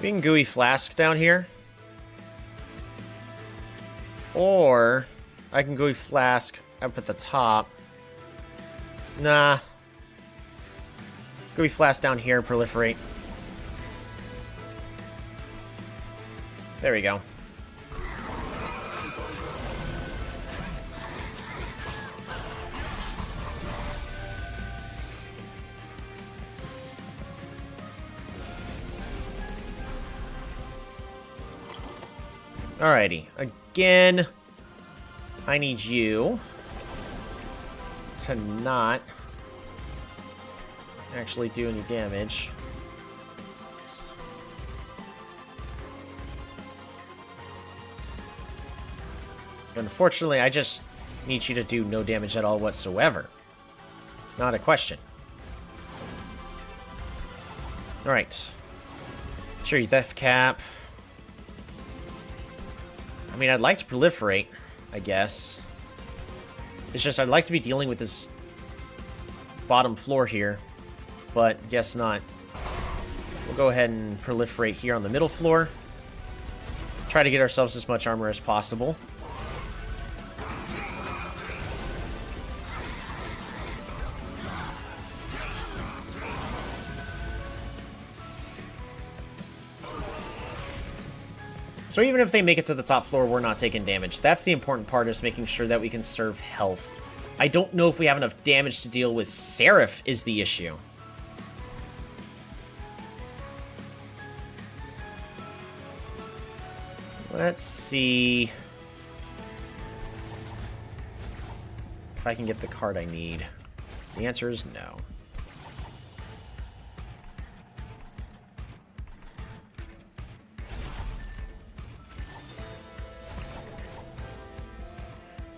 We can Gooey Flask down here. Or I can Gooey Flask up at the top. Nah. Gooey Flask down here, proliferate. There we go. Alrighty. Again, I need you to not actually do any damage. Unfortunately, I just need you to do no damage at all whatsoever. Not a question. Alright. Sure, you Death Cap. I mean, I'd like to proliferate, I guess. It's just I'd like to be dealing with this bottom floor here, but guess not. We'll go ahead and proliferate here on the middle floor. Try to get ourselves as much armor as possible. So even if they make it to the top floor, we're not taking damage. That's the important part, is making sure that we can serve health. I don't know if we have enough damage to deal with Seraph is the issue. Let's see if I can get the card I need. The answer is no.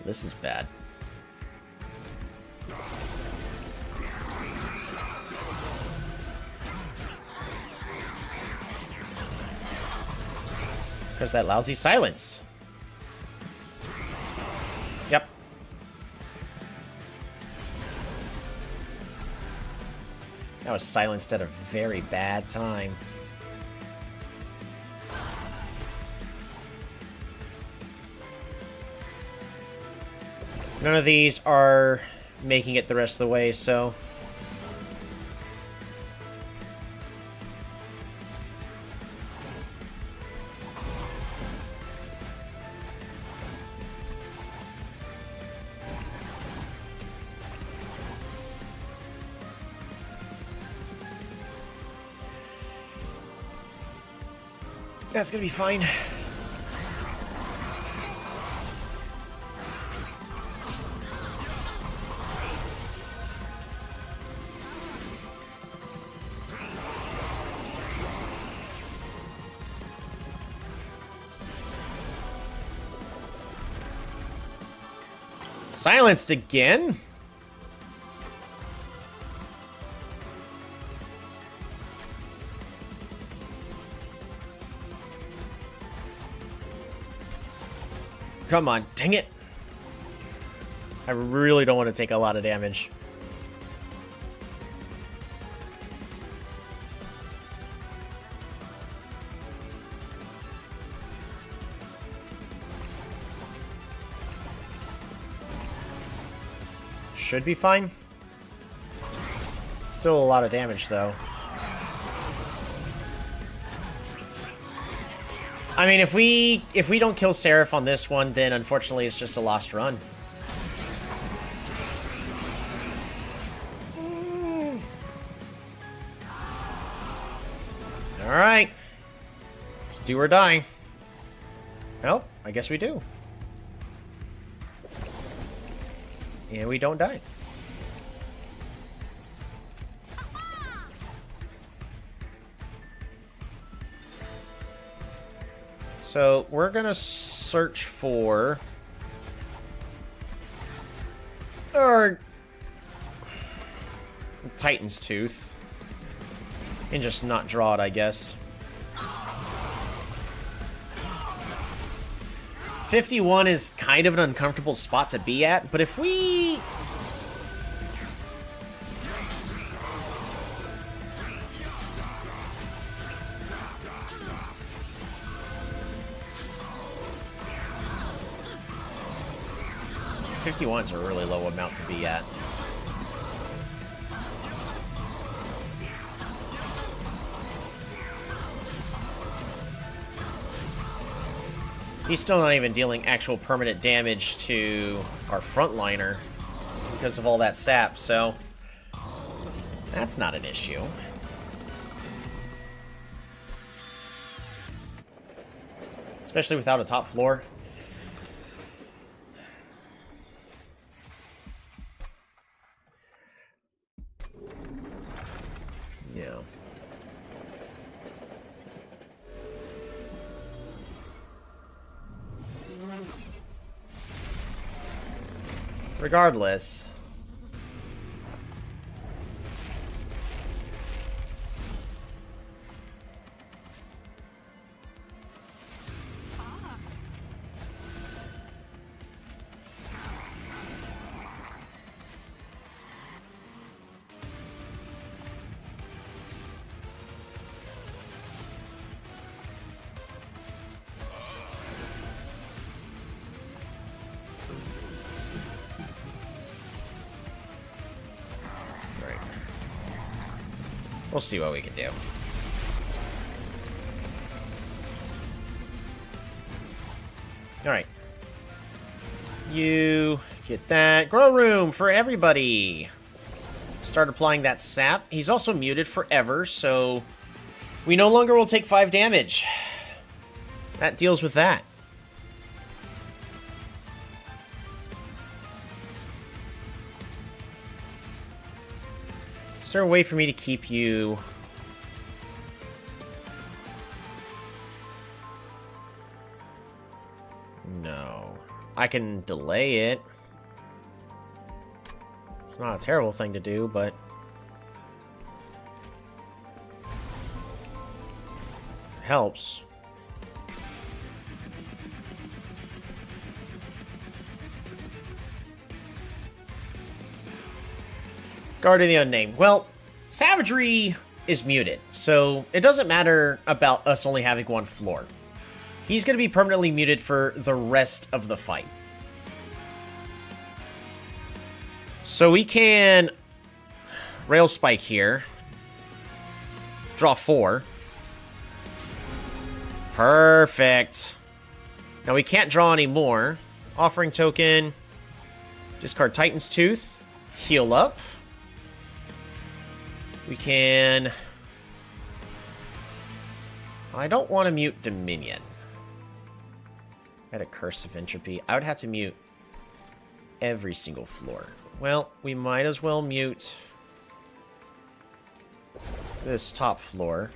This is bad. Because that lousy silence. Yep. That was silenced at a very bad time. None of these are making it the rest of the way, so... That's gonna be fine. Silenced again? Come on, dang it. I really don't want to take a lot of damage. Should be fine. Still a lot of damage, though. I mean, if we don't kill Seraph on this one, then unfortunately it's just a lost run. Alright. Let's do or die. Well, I guess we do. And we don't die. So, we're gonna search for... Or... Titan's Tooth. And just not draw it, I guess. 51 is kind of an uncomfortable spot to be at, but if we... $51's a really low amount to be at. He's still not even dealing actual permanent damage to our frontliner because of all that sap, so that's not an issue. Especially without a top floor. Yeah. Regardless. We'll see what we can do. Alright. You get that. Grow room for everybody. Start applying that sap. He's also muted forever, so we no longer will take 5 damage. That deals with that. Is there a way for me to keep you... No. I can delay it. It's not a terrible thing to do, but... it helps. Guardian the Unnamed. Well, Savagery is muted, so it doesn't matter about us only having 1 floor. He's going to be permanently muted for the rest of the fight. So we can Rail Spike here. Draw 4. Perfect. Now we can't draw anymore. Offering Token. Discard Titan's Tooth. Heal up. We can... I don't want to mute Dominion. I had a Curse of Entropy. I would have to mute every single floor. Well, we might as well mute this top floor.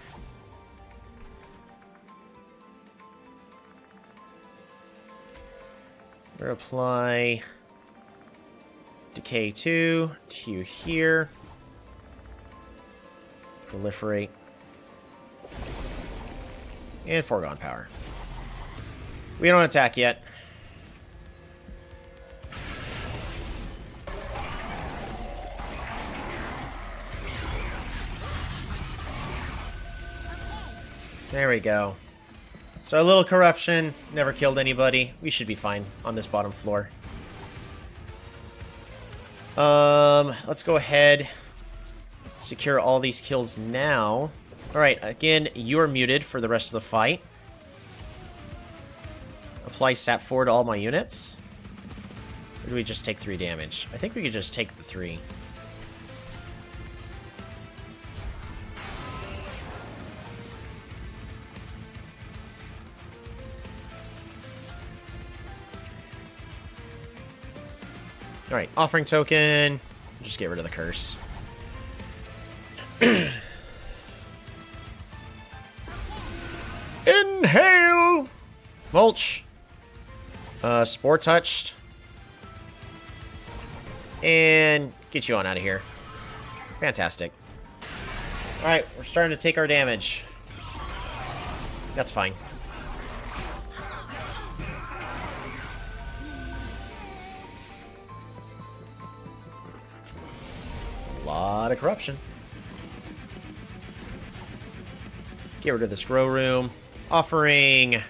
We're gonna apply Decay 2 to you here. Proliferate. And Foregone Power. We don't attack yet. There we go. So a little corruption, never killed anybody. We should be fine on this bottom floor. Let's go ahead. Secure all these kills now. Alright, again, you are muted for the rest of the fight. apply Sap 4 to all my units? Or do we just take 3 damage? I think we could just take the 3. Alright, offering token. Just get rid of the curse. Inhale! Mulch. Spore touched. And get you on out of here. Fantastic. Alright, we're starting to take our damage. That's fine. Lot of corruption. Get rid of this grow room. Offering.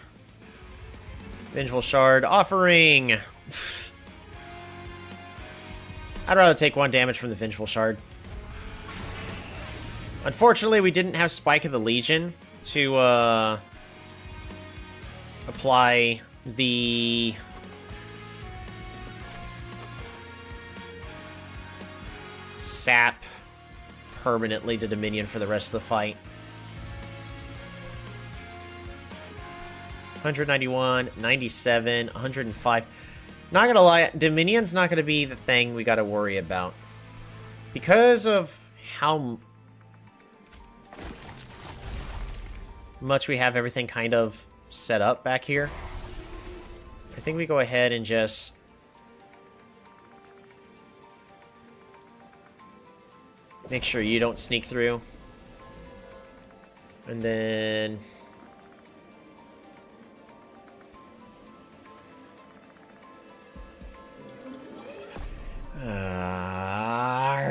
Vengeful Shard. Offering. I'd rather take 1 damage from the Vengeful Shard. Unfortunately, we didn't have Spike of the Legion to apply the sap permanently to Dominion for the rest of the fight. 191, 97, 105. Not gonna lie, Dominion's not gonna be the thing we gotta worry about. Because of how much we have everything kind of set up back here, I think we go ahead and just make sure you don't sneak through. And then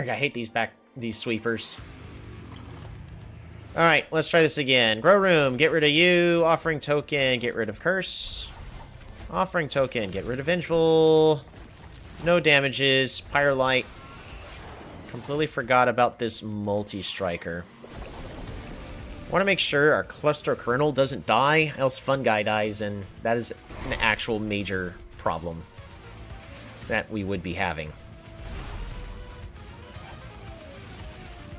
I hate these sweepers. Alright, let's try this again. Grow room, get rid of you. Offering token, get rid of curse. Offering token, get rid of vengeful. No damages. Pyrelight. Completely forgot about this multi-striker. Want to make sure our cluster kernel doesn't die, else Fun Guy dies, and that is an actual major problem that we would be having.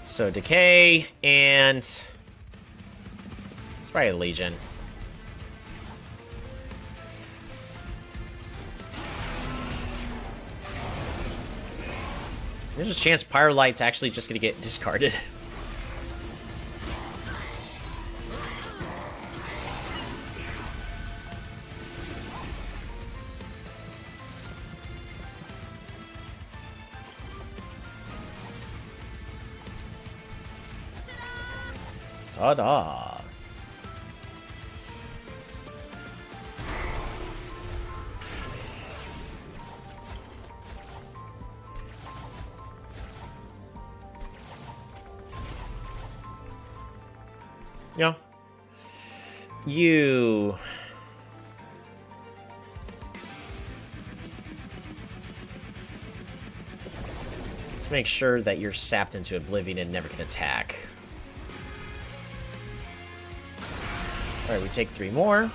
So Decay and it's probably Legion. There's a chance Pyrolight's actually just gonna get discarded. Ta-da! Yeah. You. Let's make sure that you're sapped into oblivion and never can attack. Alright, we take 3 more.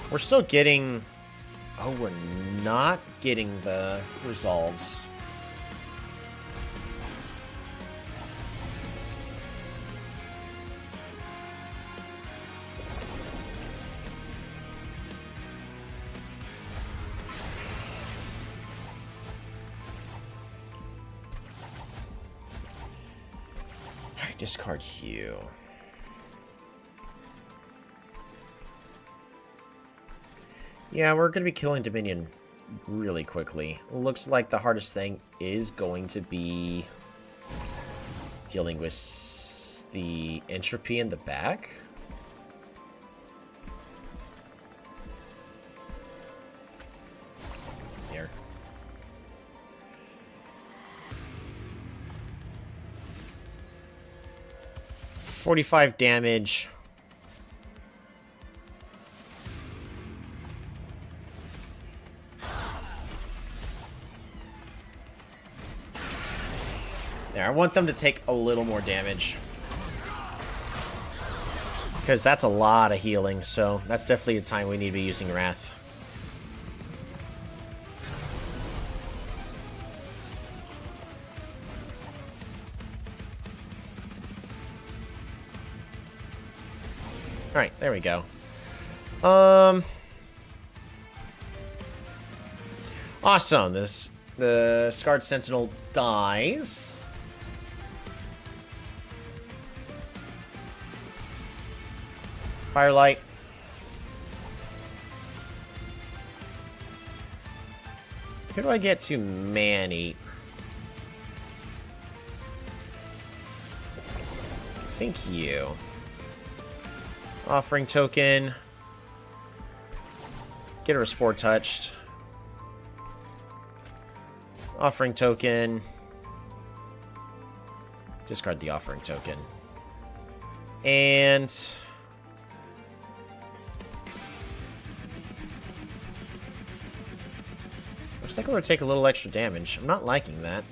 We're still getting... Oh, we're not getting the resolves. Alright, discard Hue. Yeah, we're going to be killing Dominion really quickly. Looks like the hardest thing is going to be dealing with the entropy in the back. Here. $45 damage. There, I want them to take a little more damage. Because that's a lot of healing, so that's definitely a time we need to be using Wrath. Alright, there we go. Awesome. The Scarred Sentinel dies. Firelight. Who do I get to Man-Eat? I think you. Offering token. Get her Spore Touched. Offering token. Discard the offering token. And looks like we're gonna take a little extra damage. I'm not liking that.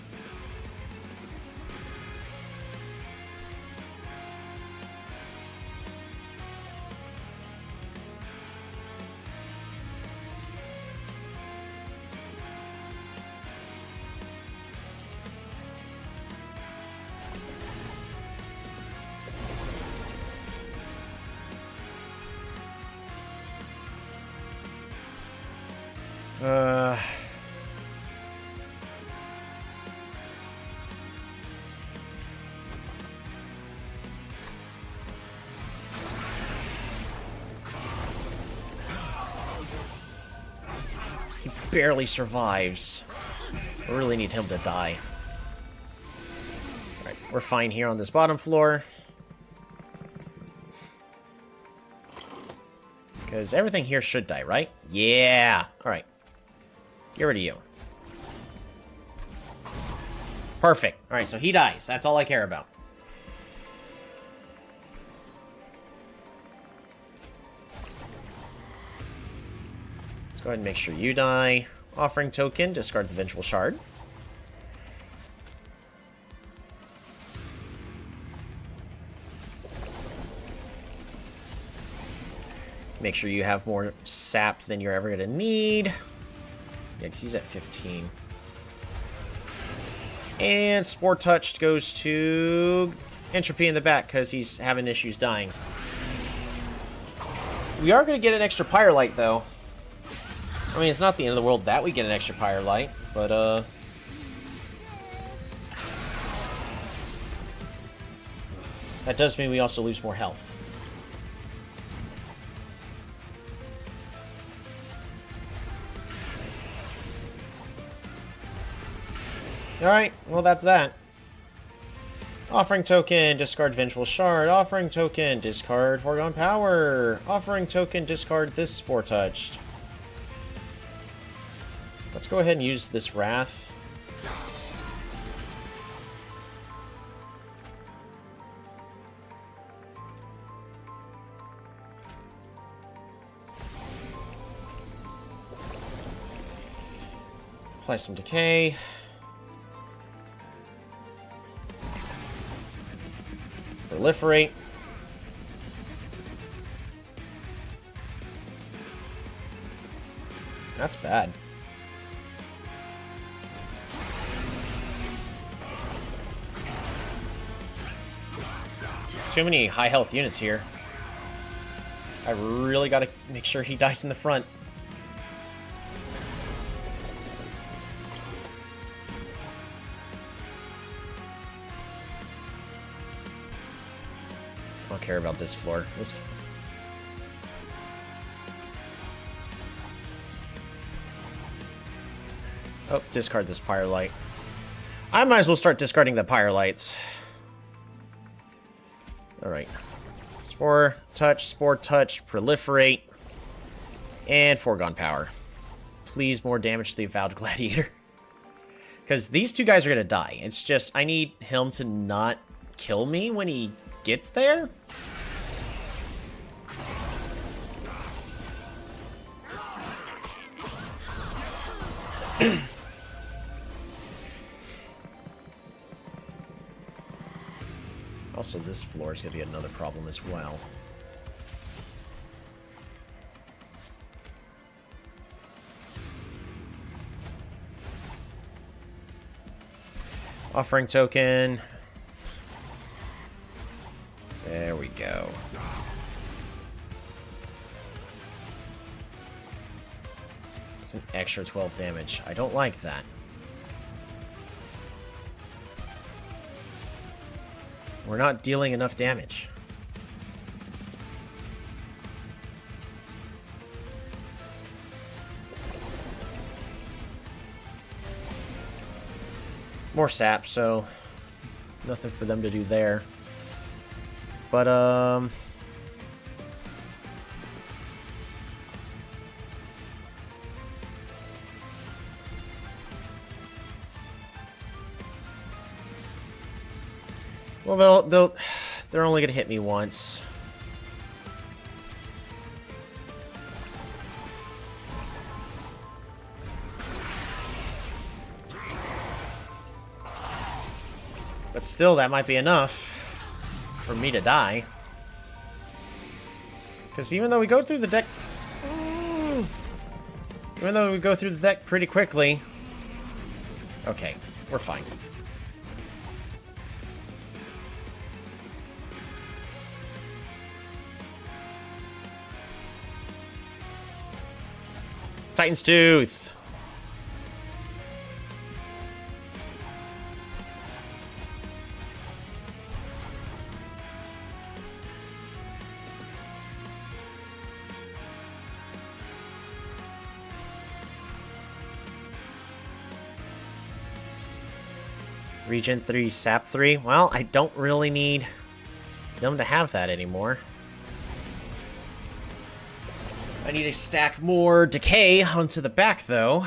He barely survives. I really need him to die. Alright, we're fine here on this bottom floor. Because everything here should die, right? Yeah! Alright. Get rid of you. Perfect. Alright, so he dies. That's all I care about. Let's go ahead and make sure you die. Offering token, discard the Vengeful Shard. Make sure you have more sap than you're ever going to need. Yeah, because he's at 15. And Spore Touched goes to Entropy in the back because he's having issues dying. We are going to get an extra Pyrelight, though. I mean, it's not the end of the world that we get an extra Pyrelight, but, that does mean we also lose more health. Alright, well that's that. Offering token, discard Vengeful Shard. Offering token, discard Foregone Power. Offering token, discard this Spore Touched. Let's go ahead and use this Wrath. Apply some Decay. Proliferate. That's bad. Too many high health units here. I really gotta make sure he dies in the front. I don't care about this floor. Oh, discard this Pyrelight. I might as well start discarding the Pyrelights. Alright. Spore Touch, Proliferate, and Foregone Power. Please, more damage to the Avowed Gladiator. Because these two guys are going to die. It's just, I need him to not kill me when he gets there. Also, this floor is going to be another problem as well. Offering token. There we go. It's an extra 12 damage. I don't like that. We're not dealing enough damage. More sap, so nothing for them to do there. But, well, they're only gonna hit me once. But still, that might be enough for me to die. Because even though we go through the deck... Even though we go through the deck pretty quickly... Okay, we're fine. Titan's Tooth! Regen 3, Sap 3. Well, I don't really need them to have that anymore. I need to stack more Decay onto the back, though.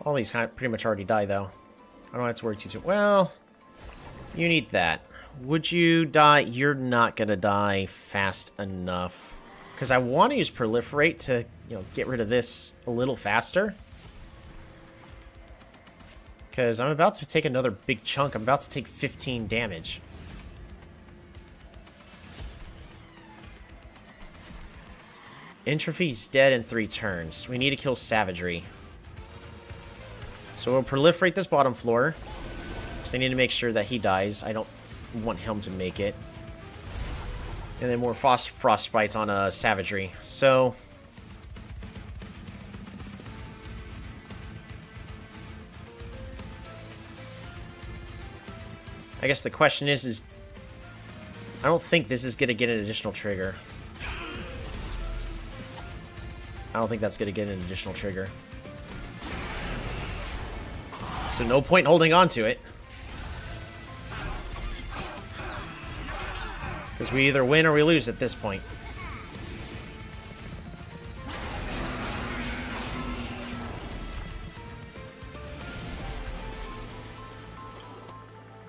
All these pretty much already die, though. I don't have to worry too much. Well, you need that. Would you die? You're not gonna die fast enough. Because I want to use Proliferate to, you know, get rid of this a little faster. Because I'm about to take another big chunk. I'm about to take 15 damage. Entropy's dead in 3 turns. We need to kill Savagery. So we'll proliferate this bottom floor. Because I need to make sure that he dies. I don't want him to make it. And then more frostbites on Savagery. So... I guess the question is I don't think this is going to get an additional trigger. I don't think that's going to get an additional trigger. So no point holding on to it. Because we either win or we lose at this point.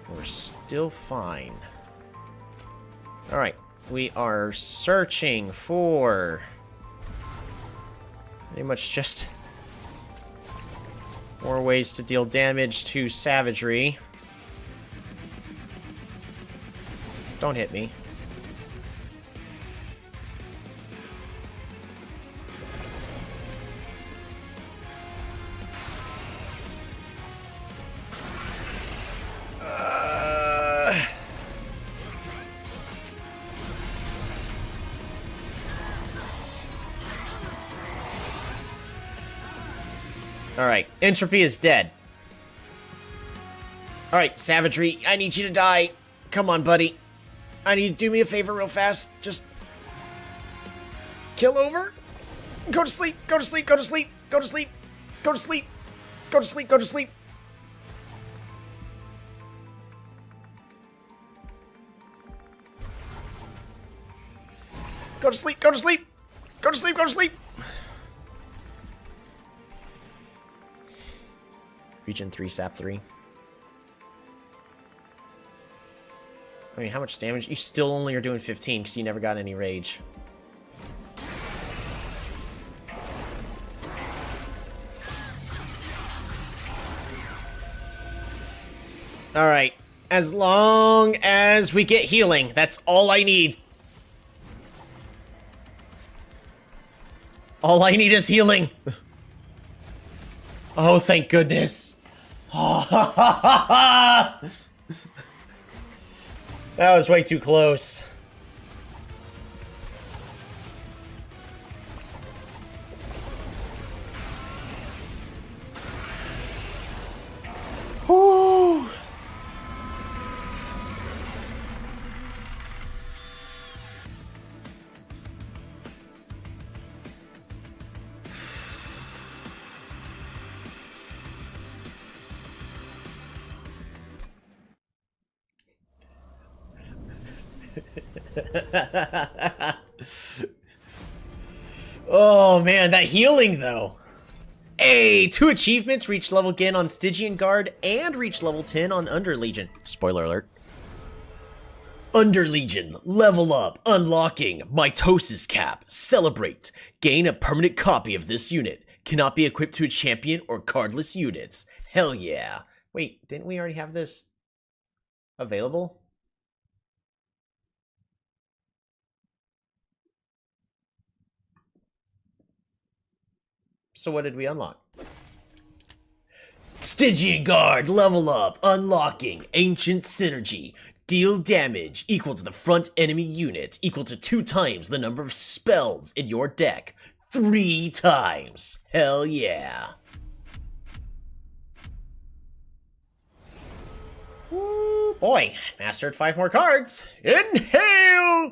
We're still fine. Alright, we are searching for... pretty much just... more ways to deal damage to Savagery. Don't hit me. Alright, Entropy is dead. Alright, Savagery, I need you to die. Come on, buddy. I need you to do me a favor real fast. Just... kill over. Go to sleep, go to sleep, go to sleep, go to sleep, go to sleep, go to sleep, go to sleep. Go to sleep, go to sleep, go to sleep, go to sleep. Regen 3, Sap 3. I mean, how much damage? You still only are doing 15 because you never got any rage. Alright. As long as we get healing, that's all I need. All I need is healing. Oh, thank goodness. That was way too close. Whew. Oh man, that healing though. Hey, 2 achievements, reach level again on Stygian Guard and reach level 10 on Under Legion. Spoiler alert. Under Legion, level up, unlocking Mitosis Cap, celebrate, gain a permanent copy of this unit, cannot be equipped to a champion or cardless units. Hell yeah. Wait, didn't we already have this available? So what did we unlock? Stygian Guard, level up, unlocking Ancient Synergy. Deal damage equal to the front enemy unit, equal to 2 times the number of spells in your deck. 3 times. Hell yeah. Ooh, boy, mastered 5 more cards. Inhale!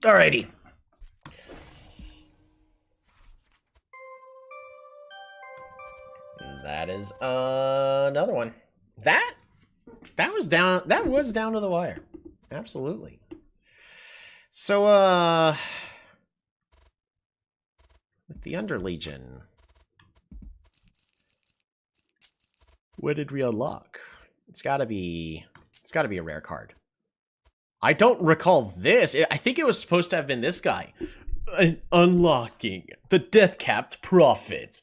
Alrighty. That is another one. That was down to the wire. Absolutely. So with the Under Legion, what did we unlock? It's gotta be a rare card. I don't recall this. I think it was supposed to have been this guy. Unlocking the Death-Capped Prophet.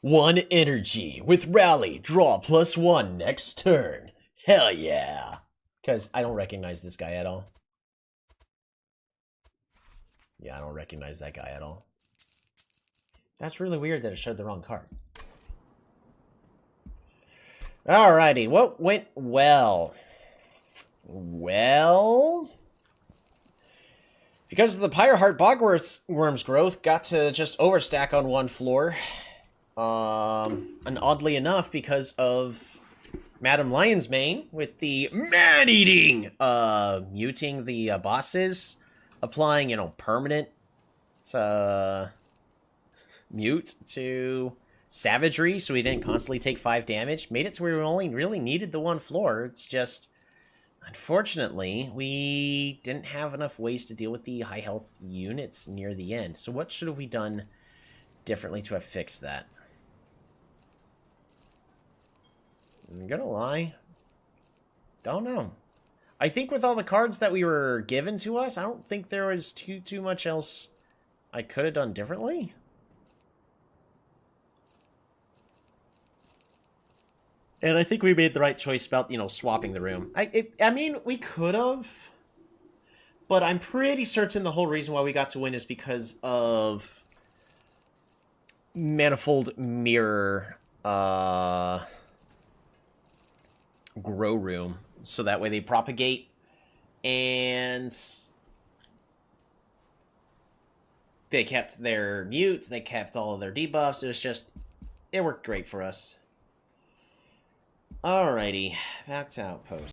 1 energy with rally, draw +1 next turn. Hell yeah. Because I don't recognize this guy at all. Yeah, I don't recognize that guy at all. That's really weird that it showed the wrong card. Alrighty, what went well? Well, because of the Pyreheart Bogworm's growth, got to just overstack on 1 floor. And oddly enough, because of Madam Lion's Mane with the man-eating, muting the bosses, applying, permanent mute to Savagery, so we didn't constantly take 5 damage, made it to where we only really needed the 1 floor. It's just, unfortunately, we didn't have enough ways to deal with the high health units near the end. So what should have we done differently to have fixed that? I'm gonna lie. Don't know. I think with all the cards that we were given to us, I don't think there was too much else I could have done differently. And I think we made the right choice about, swapping the room. I mean, we could have, but I'm pretty certain the whole reason why we got to win is because of Manifold Mirror, grow room, so that way they propagate and they kept their mute, they kept all of their debuffs. It worked great for us. Alrighty, back to Outpost.